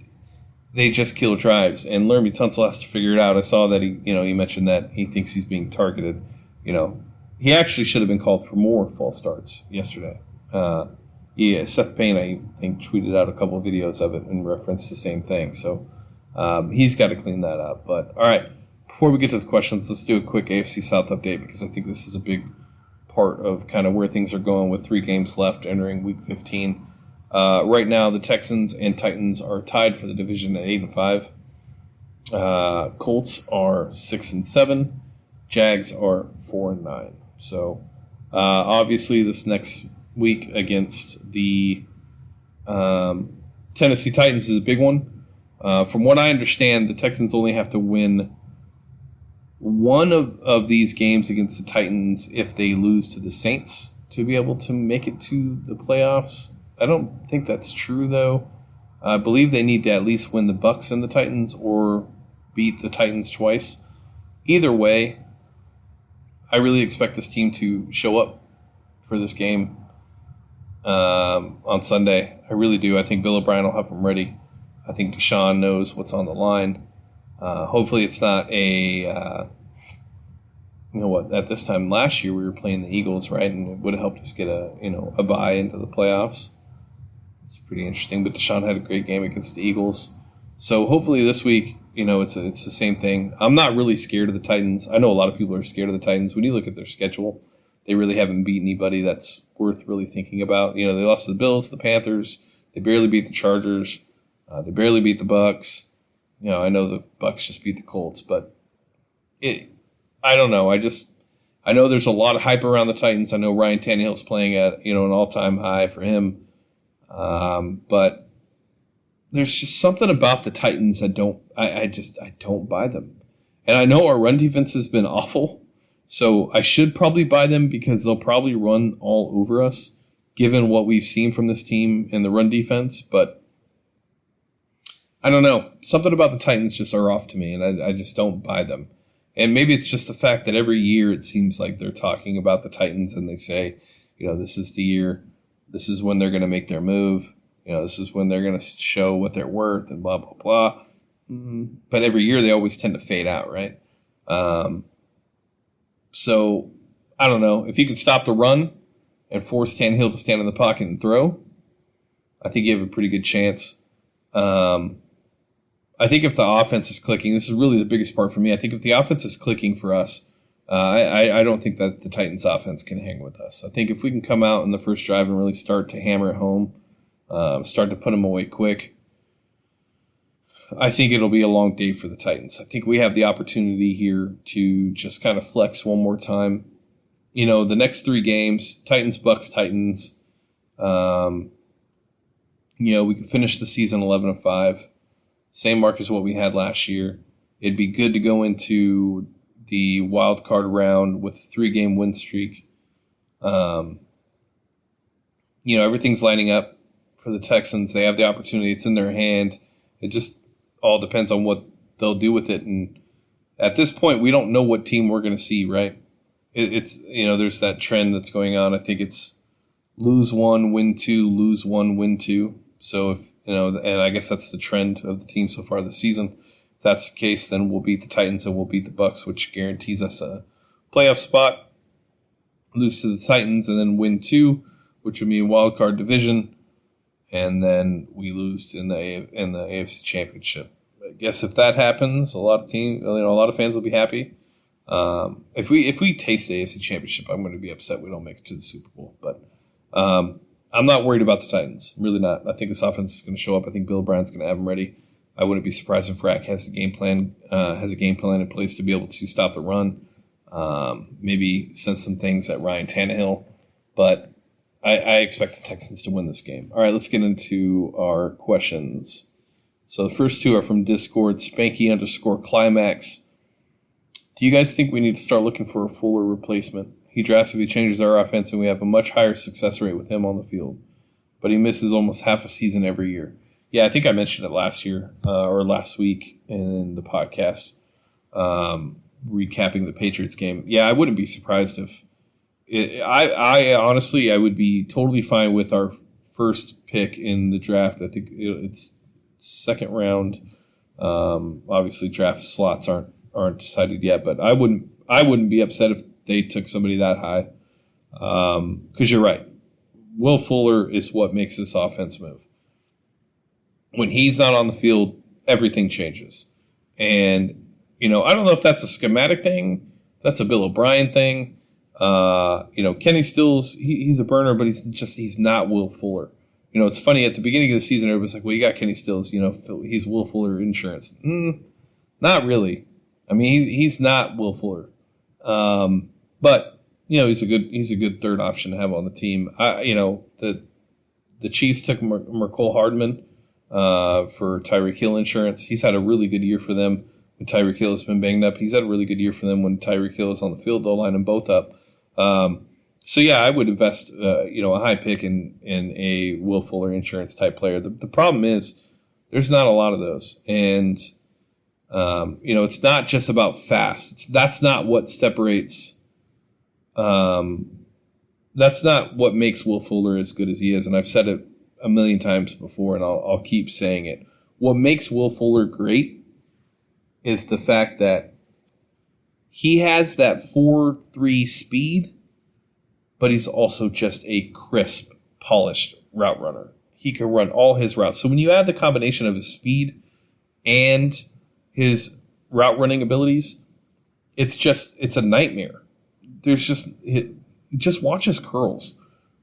kill drives, and Laramie Tunsil has to figure it out. I saw that he mentioned that he thinks he's being targeted. He actually should have been called for more false starts yesterday. Seth Payne, I think, tweeted out a couple of videos of it and referenced the same thing. So he's got to clean that up. But all right, before we get to the questions, let's do a quick AFC South update because I think this is a big part of kind of where things are going with 3 games left entering Week 15. Right now, the Texans and Titans are tied for the division at 8-5. Colts are 6-7. Jags are 4-9. So obviously, this next week against the Tennessee Titans is a big one. From what I understand, the Texans only have to win one of these games against the Titans if they lose to the Saints to be able to make it to the playoffs. I don't think that's true, though. I believe they need to at least win the Bucs and the Titans or beat the Titans twice. Either way, I really expect this team to show up for this game on Sunday. I really do. I think Bill O'Brien will have them ready. I think Deshaun knows what's on the line. Hopefully it's not at this time last year we were playing the Eagles, right? And it would have helped us get a bye into the playoffs. It's pretty interesting, but Deshaun had a great game against the Eagles. So hopefully this week, it's the same thing. I'm not really scared of the Titans. I know a lot of people are scared of the Titans. When you look at their schedule, they really haven't beat anybody that's worth really thinking about. They lost to the Bills, the Panthers. They barely beat the Chargers. They barely beat the Bucs. I know the Bucs just beat the Colts, but I don't know. I know there's a lot of hype around the Titans. I know Ryan Tannehill's playing at an all-time high for him, but there's just something about the Titans I don't buy them. And I know our run defense has been awful, so I should probably buy them because they'll probably run all over us, given what we've seen from this team in the run defense, but I don't know. Something about the Titans just are off to me, and I just don't buy them. And maybe it's just the fact that every year it seems like they're talking about the Titans and they say, this is the year, this is when they're going to make their move, this is when they're going to show what they're worth and blah, blah, blah. But every year they always tend to fade out, right? So, I don't know. If you can stop the run and force Tannehill to stand in the pocket and throw, I think you have a pretty good chance. I think if the offense is clicking, this is really the biggest part for me. I think if the offense is clicking for us, I don't think that the Titans offense can hang with us. I think if we can come out in the first drive and really start to hammer it home, start to put them away quick, I think it'll be a long day for the Titans. I think we have the opportunity here to just kind of flex one more time. The next 3 games, Titans, Bucs, Titans, we could finish the season 11-5. Same mark as what we had last year. It'd be good to go into the wild card round with a 3-game win streak. Everything's lining up for the Texans. They have the opportunity. It's in their hand. It just all depends on what they'll do with it. And at this point, we don't know what team we're going to see, right? It's there's that trend that's going on. I think it's lose one, win two, lose one, win two. So if and I guess that's the trend of the team so far this season. If that's the case, then we'll beat the Titans and we'll beat the Bucks, which guarantees us a playoff spot. Lose to the Titans and then win two, which would mean wild card division, and then we lose in the AFC Championship. I guess if that happens, a lot of fans will be happy. If we taste the AFC Championship, I'm going to be upset we don't make it to the Super Bowl. But I'm not worried about the Titans. I'm really not. I think this offense is going to show up. I think Bill O'Brien's going to have them ready. I wouldn't be surprised if Rack has a game plan in place to be able to stop the run. Maybe send some things at Ryan Tannehill. But I expect the Texans to win this game. All right, let's get into our questions. So the first two are from Discord, Spanky_Climax. Do you guys think we need to start looking for a Fuller replacement? He drastically changes our offense, and we have a much higher success rate with him on the field. But he misses almost half a season every year. Yeah, I think I mentioned it last year or last week in the podcast, recapping the Patriots game. Yeah, I wouldn't be surprised if I honestly, I would be totally fine with our first pick in the draft. I think it's second round. Obviously, draft slots aren't decided yet, but I wouldn't be upset if they took somebody that high. Because you're right, Will Fuller is what makes this offense move. When he's not on the field, everything changes. And I don't know if that's a schematic thing, that's a Bill O'Brien thing. Kenny Stills, he's a burner, but he's not Will Fuller. It's funny, at the beginning of the season, everybody's like, well, you got Kenny Stills, he's Will Fuller insurance. Not really. I mean, he's not Will Fuller. But he's a good third option to have on the team. The Chiefs took Mecole Hardman for Tyreek Hill insurance. He's had a really good year for them when Tyreek Hill has been banged up. He's had a really good year for them when Tyreek Hill is on the field. They'll line them both up. So yeah, I would invest a high pick in a Will Fuller insurance type player. The problem is there's not a lot of those, and it's not just about fast. That's not what separates. That's not what makes Will Fuller as good as he is, and I've said it a million times before, and I'll keep saying it. What makes Will Fuller great is the fact that he has that 4.3 speed, but he's also just a crisp, polished route runner. He can run all his routes. So when you add the combination of his speed and his route running abilities, it's a nightmare. Just watch his curls,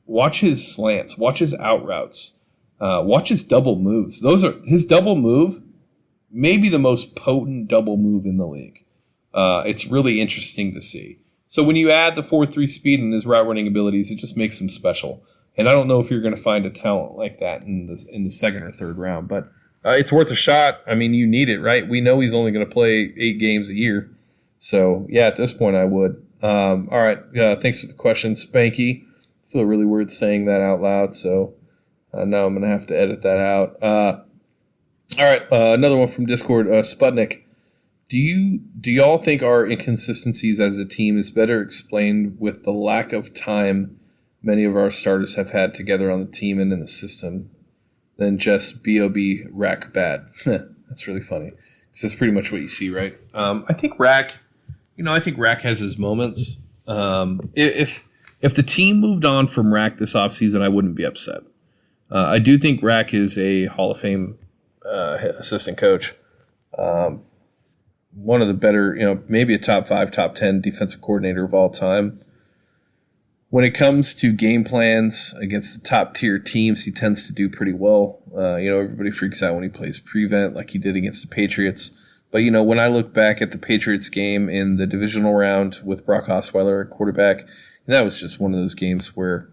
watch his slants, watch his out routes, watch his double moves. His double move, maybe the most potent double move in the league. It's really interesting to see. So when you add the 4.3 speed and his route running abilities, it just makes him special. And I don't know if you're going to find a talent like that in the second or third round, but it's worth a shot. I mean, you need it, right? We know he's only going to play 8 games a year. So, yeah, at this point, I would. All right. Thanks for the question, Spanky. I feel really weird saying that out loud, so now I'm going to have to edit that out. All right. Another one from Discord, Sputnik. Do y'all think our inconsistencies as a team is better explained with the lack of time many of our starters have had together on the team and in the system than just B.O.B. Rack bad? That's really funny because that's pretty much what you see, right? I think Rack has his moments. If the team moved on from Rack this offseason, I wouldn't be upset. I do think Rack is a Hall of Fame assistant coach. One of the better, maybe a top 5, top 10 defensive coordinator of all time. When it comes to game plans against the top tier teams, he tends to do pretty well. Everybody freaks out when he plays prevent like he did against the Patriots. But, when I look back at the Patriots game in the divisional round with Brock Osweiler at quarterback, that was just one of those games where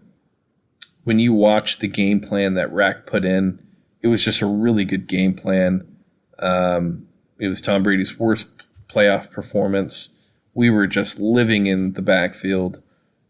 when you watch the game plan that Rack put in, it was just a really good game plan. It was Tom Brady's worst playoff performance. We were just living in the backfield.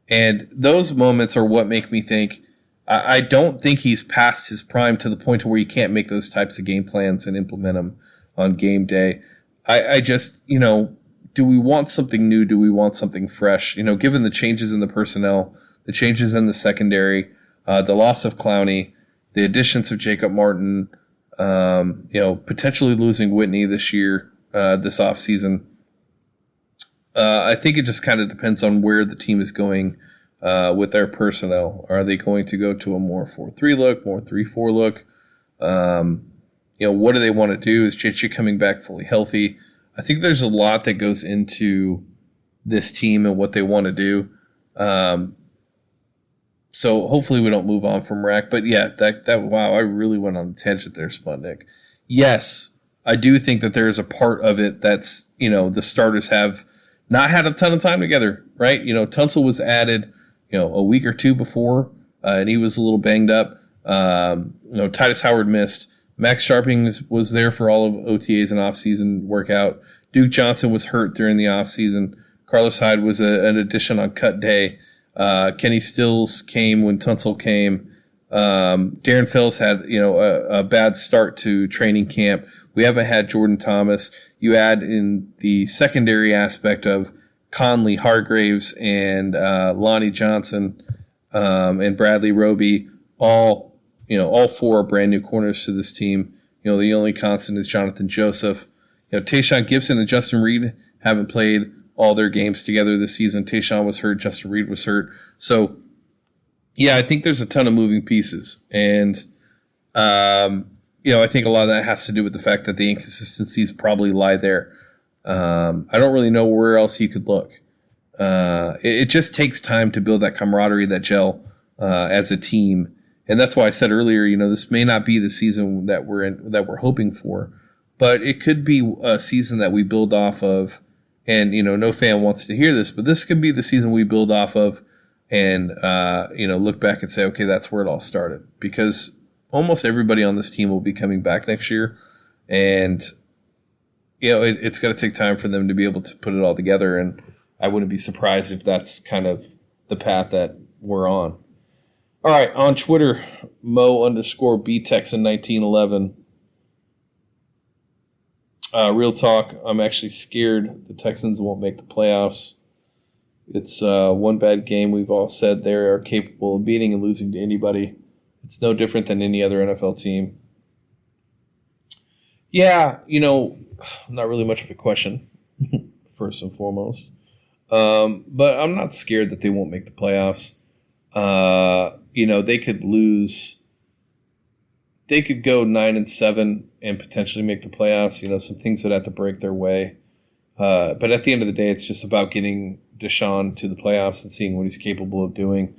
And those moments are what make me think, I don't think he's past his prime to the point where you can't make those types of game plans and implement them on game day. I just, do we want something new? Do we want something fresh? Given the changes in the personnel, the changes in the secondary, the loss of Clowney, the additions of Jacob Martin, potentially losing Whitney this year, this offseason. I think it just kind of depends on where the team is going with their personnel. Are they going to go to a more 4-3 look, more 3-4 look? What do they want to do? Is JJ coming back fully healthy? I think there's a lot that goes into this team and what they want to do. So hopefully we don't move on from Rack. But yeah, wow, I really went on a tangent there, Sputnik. Yes, I do think that there is a part of it that's, the starters have not had a ton of time together, right? Tunsil was added, a week or two before, and he was a little banged up. Titus Howard missed. Max Sharping was there for all of OTAs and offseason workout. Duke Johnson was hurt during the offseason. Carlos Hyde was an addition on cut day. Kenny Stills came when Tunsil came. Darren Phillips had, a bad start to training camp. We haven't had Jordan Thomas. You add in the secondary aspect of Conley, Hargraves, and Lonnie Johnson and Bradley Roby. All four are brand new corners to this team. The only constant is Jonathan Joseph. Tayshaun Gibson and Justin Reed haven't played all their games together this season. Tayshaun was hurt. Justin Reed was hurt. So, yeah, I think there's a ton of moving pieces. And, I think a lot of that has to do with the fact that the inconsistencies probably lie there. I don't really know where else you could look. It just takes time to build that camaraderie, that gel as a team. And that's why I said earlier, this may not be the season that we're hoping for, but it could be a season that we build off of. And, no fan wants to hear this, but this could be the season we build off of and, look back and say, okay, that's where it all started. Because almost everybody on this team will be coming back next year. And, it's going to take time for them to be able to put it all together. And I wouldn't be surprised if that's kind of the path that we're on. All right, on Twitter, Mo_BTexan1911. Real talk, I'm actually scared the Texans won't make the playoffs. It's one bad game. We've all said they are capable of beating and losing to anybody. It's no different than any other NFL team. Yeah, not really much of a question, first and foremost. But I'm not scared that they won't make the playoffs. They could lose. They could go 9-7 and potentially make the playoffs. Some things would have to break their way. But at the end of the day, it's just about getting Deshaun to the playoffs and seeing what he's capable of doing.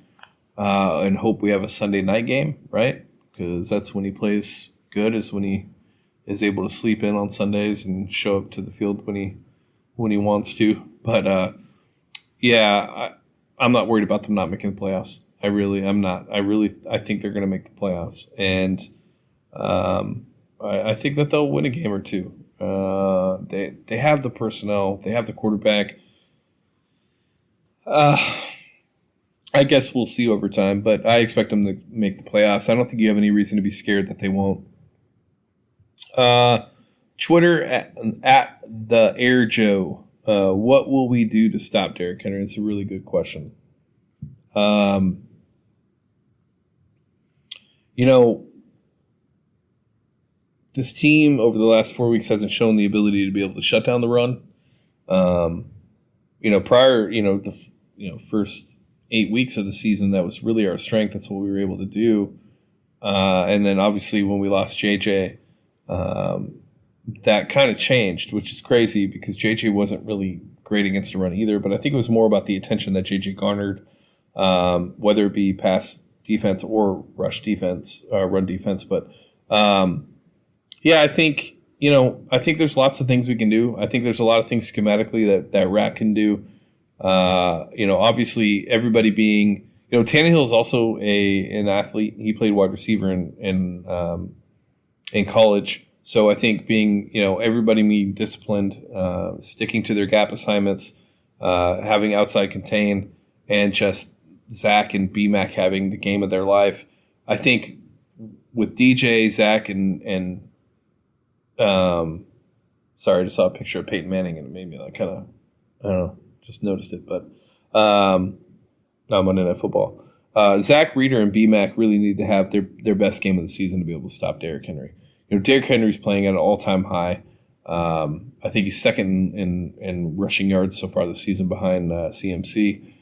And hope we have a Sunday night game, right? Because that's when he plays good, is when he is able to sleep in on Sundays and show up to the field when he wants to. But I'm not worried about them not making the playoffs. I really am not. I think they're going to make the playoffs, and I think that they'll win a game or two. They have the personnel. They have the quarterback. I guess we'll see over time, but I expect them to make the playoffs. I don't think you have any reason to be scared that they won't. Twitter at the Air Joe. What will we do to stop Derrick Henry? It's a really good question. This team over the last 4 weeks hasn't shown the ability to be able to shut down the run. First 8 weeks of the season, that was really our strength. That's what we were able to do. And then obviously when we lost JJ, that kind of changed, which is crazy because JJ wasn't really great against the run either. But I think it was more about the attention that JJ garnered, whether it be pass defense or rush defense, run defense. But I think there's lots of things we can do. I think there's a lot of things schematically that Rat can do. Obviously everybody being, Tannehill is also an athlete. He played wide receiver in college. So I think being, everybody being disciplined, sticking to their gap assignments, having outside contain, and just Zach and BMAC having the game of their life. I think with DJ, Zach, and sorry, I just saw a picture of Peyton Manning and it made me like kind of, I don't know, just noticed it. But I'm on Monday Night Football. Zach Reeder and B-Mac really need to have their best game of the season to be able to stop Derrick Henry. Derrick Henry's playing at an all-time high. I think he's second in rushing yards so far this season behind CMC.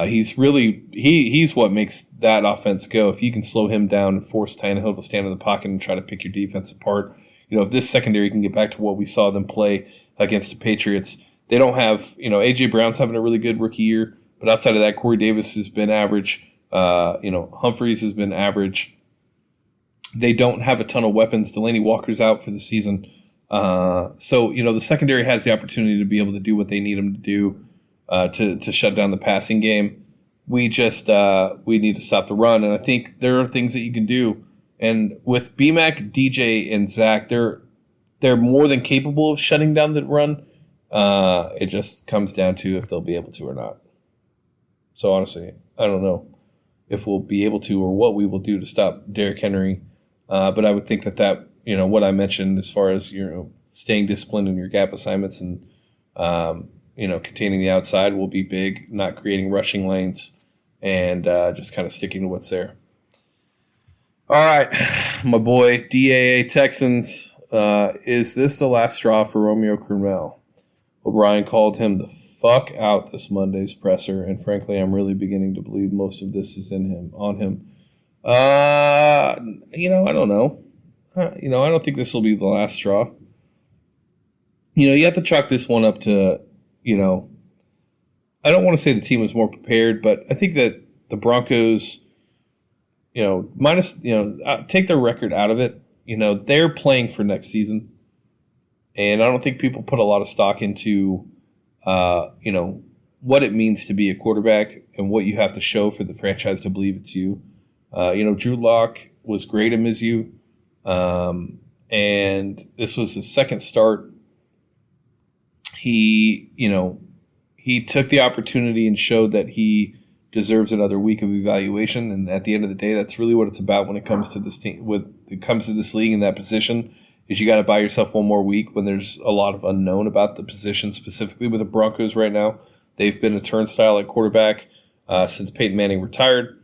He's what makes that offense go. If you can slow him down and force Tannehill to stand in the pocket and try to pick your defense apart, if this secondary can get back to what we saw them play against the Patriots, they don't have, A.J. Brown's having a really good rookie year, but outside of that, Corey Davis has been average. Humphreys has been average. They don't have a ton of weapons. Delaney Walker's out for the season. So the secondary has the opportunity to be able to do what they need them to do to shut down the passing game. We need to stop the run, and I think there are things that you can do. And with BMAC, DJ, and Zach, they're more than capable of shutting down the run. It just comes down to if they'll be able to or not. So honestly, I don't know if we'll be able to or what we will do to stop Derrick Henry. But I would think that what I mentioned as far as staying disciplined in your gap assignments and containing the outside will be big. Not creating rushing lanes and just kind of sticking to what's there. All right, my boy, DAA Texans. Is this the last straw for Romeo Crennel? O'Brien called him the fuck out this Monday's presser, and frankly, I'm really beginning to believe most of this is on him. I don't know. I don't think this will be the last straw. You have to chalk this one up to, I don't want to say the team was more prepared, but I think that the Broncos, take their record out of it. They're playing for next season. And I don't think people put a lot of stock into, what it means to be a quarterback and what you have to show for the franchise to believe it's you. Drew Lock was great in Mizzou. And this was his second start. He took the opportunity and showed that he deserves another week of evaluation. And at the end of the day, that's really what it's about when it comes to this team. When it comes to this league in that position, is you got to buy yourself one more week when there's a lot of unknown about the position, specifically with the Broncos right now. They've been a turnstile at quarterback since Peyton Manning retired.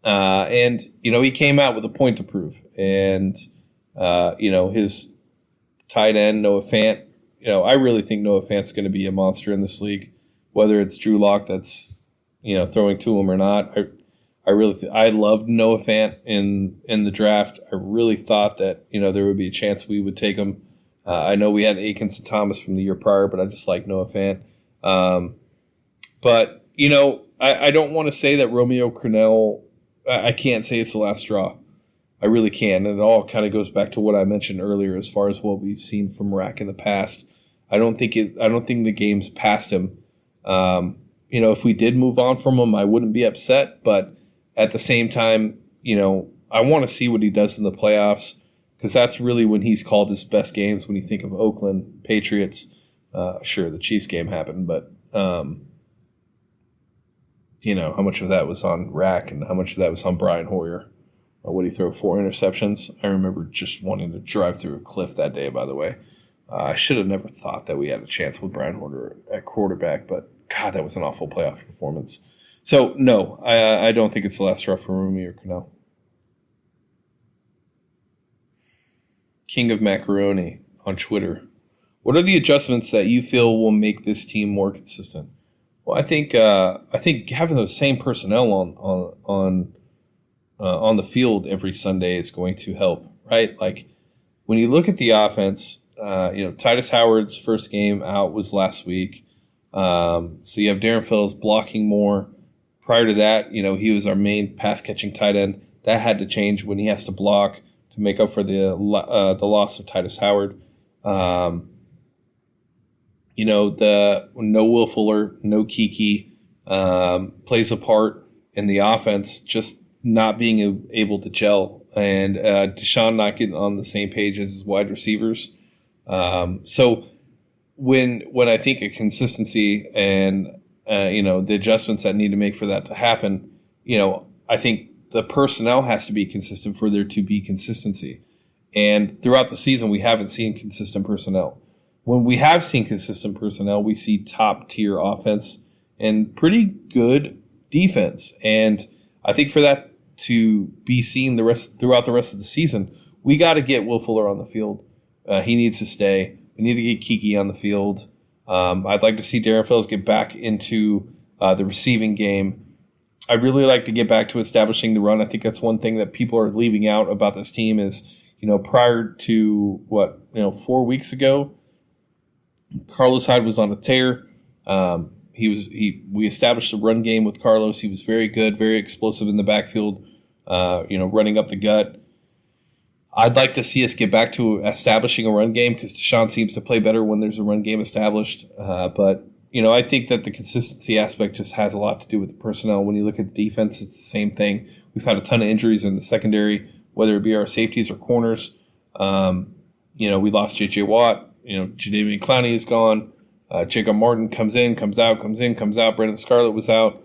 And he came out with a point to prove. And, his tight end, Noah Fant, I really think Noah Fant's going to be a monster in this league, whether it's Drew Lock that's, throwing to him or not. I loved Noah Fant in the draft. I really thought that, there would be a chance we would take him. I know we had Akins and Thomas from the year prior, but I just like Noah Fant. But, I don't want to say that Romeo Crennel, I can't say it's the last straw. I really can. And it all kind of goes back to what I mentioned earlier as far as what we've seen from Rack in the past. I don't think the game's past him. If we did move on from him, I wouldn't be upset. But at the same time, I want to see what he does in the playoffs because that's really when he's called his best games when you think of Oakland, Patriots. Sure, the Chiefs game happened, but, how much of that was on Rack and how much of that was on Brian Hoyer. What did he throw? 4 interceptions? I remember just wanting to drive through a cliff that day, by the way. I should have never thought that we had a chance with Brian Hoyer at quarterback, but God, that was an awful playoff performance. So, no, I don't think it's the last straw for Romeo Crennel. King of Macaroni on Twitter. What are the adjustments that you feel will make this team more consistent? Well, I think having those same personnel on the field every Sunday is going to help, right? Like when you look at the offense, Titus Howard's first game out was last week. So you have Darren Fells blocking more. Prior to that, he was our main pass catching tight end. That had to change when he has to block to make up for the loss of Titus Howard. The no Will Fuller, no Kiki plays a part in the offense, just not being able to gel, and Deshaun not getting on the same page as his wide receivers. So when I think of consistency and the adjustments that need to make for that to happen, I think the personnel has to be consistent for there to be consistency. And throughout the season, we haven't seen consistent personnel. When we have seen consistent personnel, we see top tier offense and pretty good defense. And I think for that to be seen throughout the rest of the season, we got to get Will Fuller on the field. He needs to stay. We need to get Kiki on the field. I'd like to see Darren Fells get back into the receiving game. I'd really like to get back to establishing the run. I think that's one thing that people are leaving out about this team is, prior to 4 weeks ago, Carlos Hyde was on a tear. We established a run game with Carlos. He was very good, very explosive in the backfield, running up the gut. I'd like to see us get back to establishing a run game because Deshaun seems to play better when there's a run game established. But I think that the consistency aspect just has a lot to do with the personnel. When you look at the defense, it's the same thing. We've had a ton of injuries in the secondary, whether it be our safeties or corners. We lost J.J. Watt. Jadeveon Clowney is gone. Jacob Martin comes in, comes out, comes in, comes out. Brandon Scarlett was out.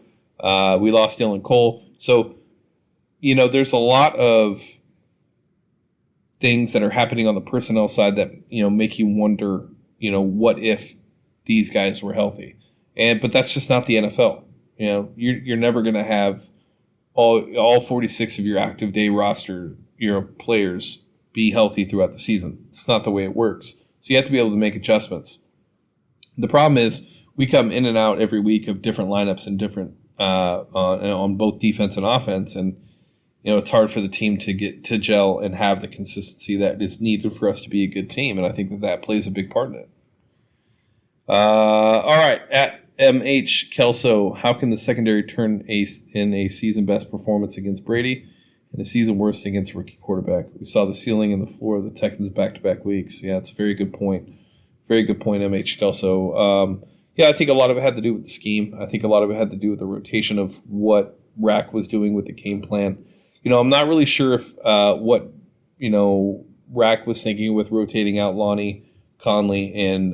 We lost Dylan Cole. So, there's a lot of things that are happening on the personnel side that, make you wonder, what if these guys were healthy? But that's just not the NFL. You're never going to have all 46 of your active day roster, players be healthy throughout the season. It's not the way it works. So you have to be able to make adjustments. The problem is we come in and out every week of different lineups and different on both defense and offense, and it's hard for the team to get to gel and have the consistency that is needed for us to be a good team, and I think that plays a big part in it. All right, at MH Kelso, how can the secondary turn in a season best performance against Brady and a season worst against rookie quarterback? We saw the ceiling and the floor of the Texans back-to-back weeks. Yeah, it's a very good point. Very good point, MH Kelso. I think a lot of it had to do with the scheme. I think a lot of it had to do with the rotation of what Rack was doing with the game plan. I'm not really sure if what Rack was thinking with rotating out Lonnie, Conley, and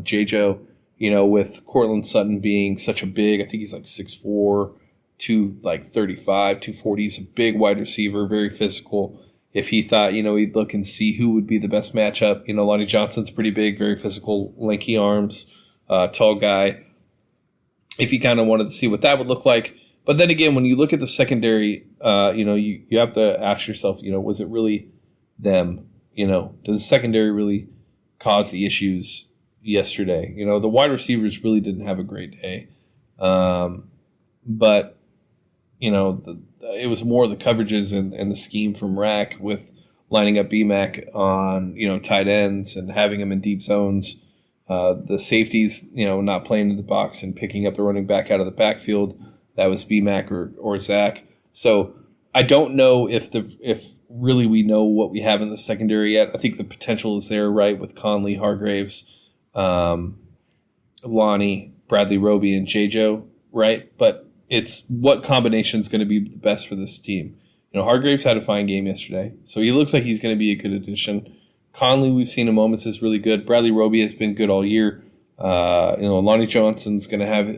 J-Joe, with Cortland Sutton being such a big, I think he's like 6'4", 235, 240. He's a big wide receiver, very physical. If he thought, he'd look and see who would be the best matchup. Lonnie Johnson's pretty big, very physical, lanky arms, tall guy. If he kind of wanted to see what that would look like. But then again, when you look at the secondary, you have to ask yourself, was it really them? Does the secondary really cause the issues yesterday? The wide receivers really didn't have a great day. But it was more the coverages and the scheme from Rack with lining up BMAC on, tight ends and having him in deep zones. The safeties, not playing in the box and picking up the running back out of the backfield. That was BMAC or Zach. So I don't know if really we know what we have in the secondary yet. I think the potential is there, right, with Conley, Hargraves, Lonnie, Bradley Roby, and J-Joe, right? But it's what combination is going to be the best for this team. Hargraves had a fine game yesterday, so he looks like he's going to be a good addition. Conley, we've seen in moments, is really good. Bradley Roby has been good all year. Lonnie Johnson's going to have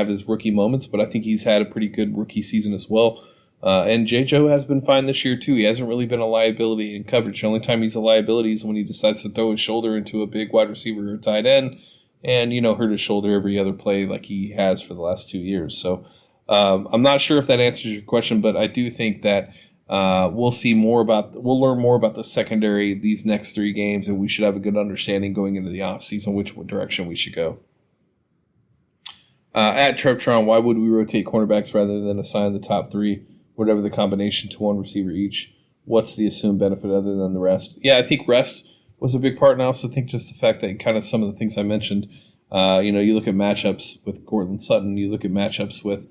his rookie moments, but I think he's had a pretty good rookie season as well. And J-Joe has been fine this year too. He hasn't really been a liability in coverage. The only time he's a liability is when he decides to throw his shoulder into a big wide receiver or tight end and, hurt his shoulder every other play like he has for the last 2 years. So I'm not sure if that answers your question, but I do think that we'll learn more about the secondary these next 3 games, and we should have a good understanding going into the offseason which direction we should go. At Trevtron, why would we rotate cornerbacks rather than assign the top 3, whatever the combination, to one receiver each? What's the assumed benefit other than the rest? Yeah, I think rest was a big part, and I also think just the fact that kind of some of the things I mentioned, you look at matchups with Cortland Sutton, you look at matchups with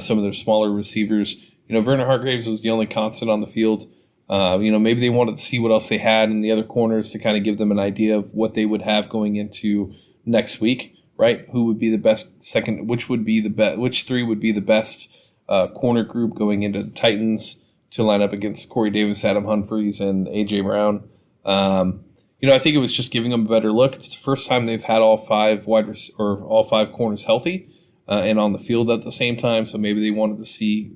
some of their smaller receivers. Vernon Hargraves was the only constant on the field. Maybe they wanted to see what else they had in the other corners to kind of give them an idea of what they would have going into next week, right? Who would be the best second? Which 3 would be the best corner group going into the Titans to line up against Corey Davis, Adam Humphries, and A.J. Brown? I think it was just giving them a better look. It's the first time they've had all 5 all 5 corners healthy and on the field at the same time. So maybe they wanted to see,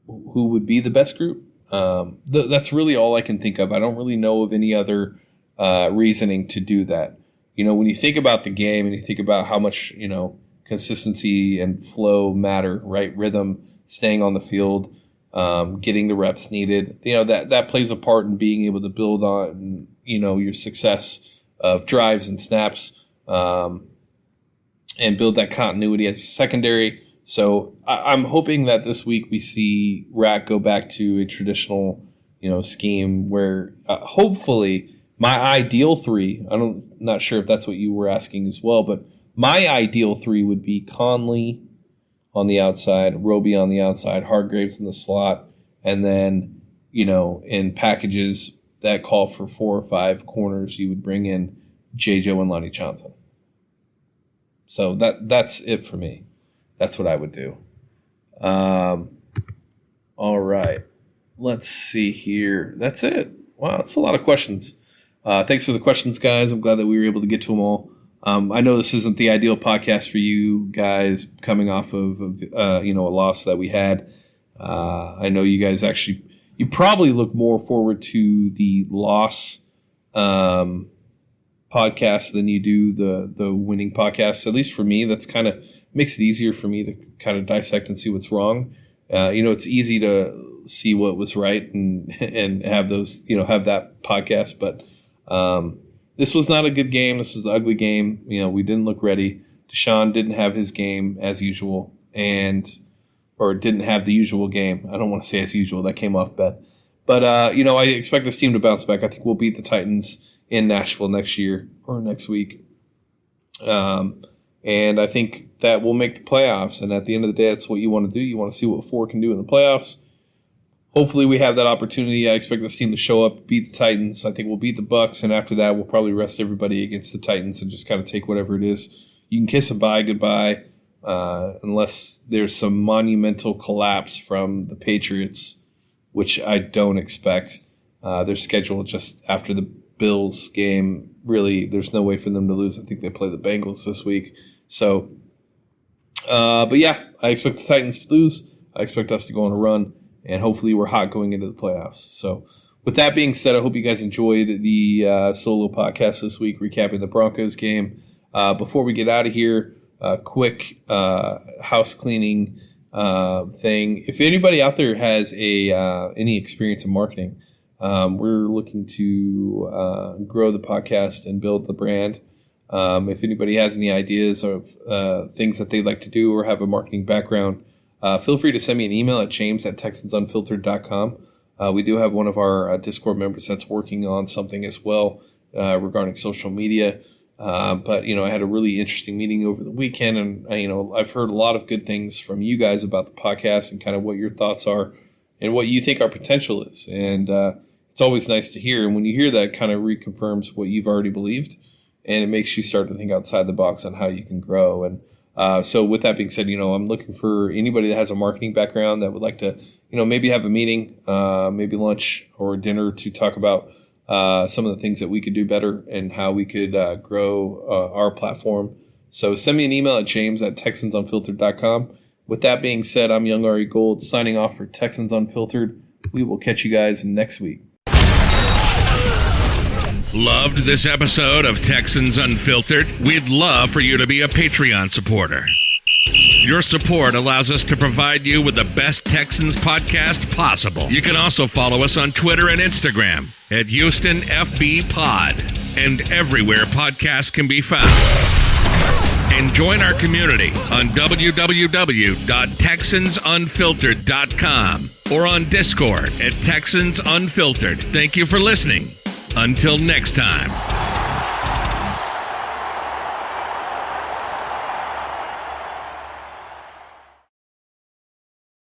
who would be the best group. That's really all I can think of. I don't really know of any other reasoning to do that. When you think about the game and you think about how much, consistency and flow matter, right? Rhythm, staying on the field, getting the reps needed. That plays a part in being able to build on, your success of drives and snaps, and build that continuity as a secondary. So I'm hoping that this week we see Rack go back to a traditional, scheme where hopefully my ideal three, not sure if that's what you were asking as well, but my ideal three would be Conley on the outside, Roby on the outside, Hargraves in the slot, and then, in packages that call for 4 or 5 corners, you would bring in JJ and Lonnie Johnson. So that's it for me. That's what I would do. All right. Let's see here. That's it. Wow, that's a lot of questions. Thanks for the questions, guys. I'm glad that we were able to get to them all. I know this isn't the ideal podcast for you guys coming off of a loss that we had. I know you guys you probably look more forward to the loss podcast than you do the winning podcast. At least for me, that's kind of makes it easier for me to kind of dissect and see what's wrong. It's easy to see what was right and have those, have that podcast. But this was not a good game. This was an ugly game. We didn't look ready. Deshaun didn't have his game as usual or didn't have the usual game. I don't want to say as usual. That came off bad. But, I expect this team to bounce back. I think we'll beat the Titans in Nashville next year or next week. And I think that we'll make the playoffs. And at the end of the day, that's what you want to do. You want to see what 4 can do in the playoffs. Hopefully we have that opportunity. I expect this team to show up, beat the Titans. I think we'll beat the Bucs, and after that we'll probably rest everybody against the Titans and just kind of take whatever it is. You can kiss goodbye, unless there's some monumental collapse from the Patriots, which I don't expect. Their schedule just after the Bills game, really, there's no way for them to lose. I think they play the Bengals this week. So, but yeah, I expect the Titans to lose. I expect us to go on a run. And hopefully we're hot going into the playoffs. So with that being said, I hope you guys enjoyed the solo podcast this week, recapping the Broncos game. Before we get out of here, a quick house cleaning thing. If anybody out there has any experience in marketing, we're looking to grow the podcast and build the brand. If anybody has any ideas of things that they'd like to do or have a marketing background, feel free to send me an email at james@texansunfiltered.com. We do have one of our Discord members that's working on something as well regarding social media. But, I had a really interesting meeting over the weekend, and, I've heard a lot of good things from you guys about the podcast and kind of what your thoughts are and what you think our potential is. And it's always nice to hear. And when you hear that, kind of reconfirms what you've already believed, and it makes you start to think outside the box on how you can grow. And so with that being said, I'm looking for anybody that has a marketing background that would like to, maybe have a meeting, maybe lunch or dinner to talk about some of the things that we could do better and how we could grow our platform. So send me an email at james@texansunfiltered.com. With that being said, I'm Young Ari Gold signing off for Texans Unfiltered. We will catch you guys next week. Loved this episode of Texans Unfiltered? We'd love for you to be a Patreon supporter. Your support allows us to provide you with the best Texans podcast possible. You can also follow us on Twitter and Instagram at HoustonFBPod and everywhere podcasts can be found. And join our community on www.texansunfiltered.com or on Discord at Texans Unfiltered. Thank you for listening. Until next time.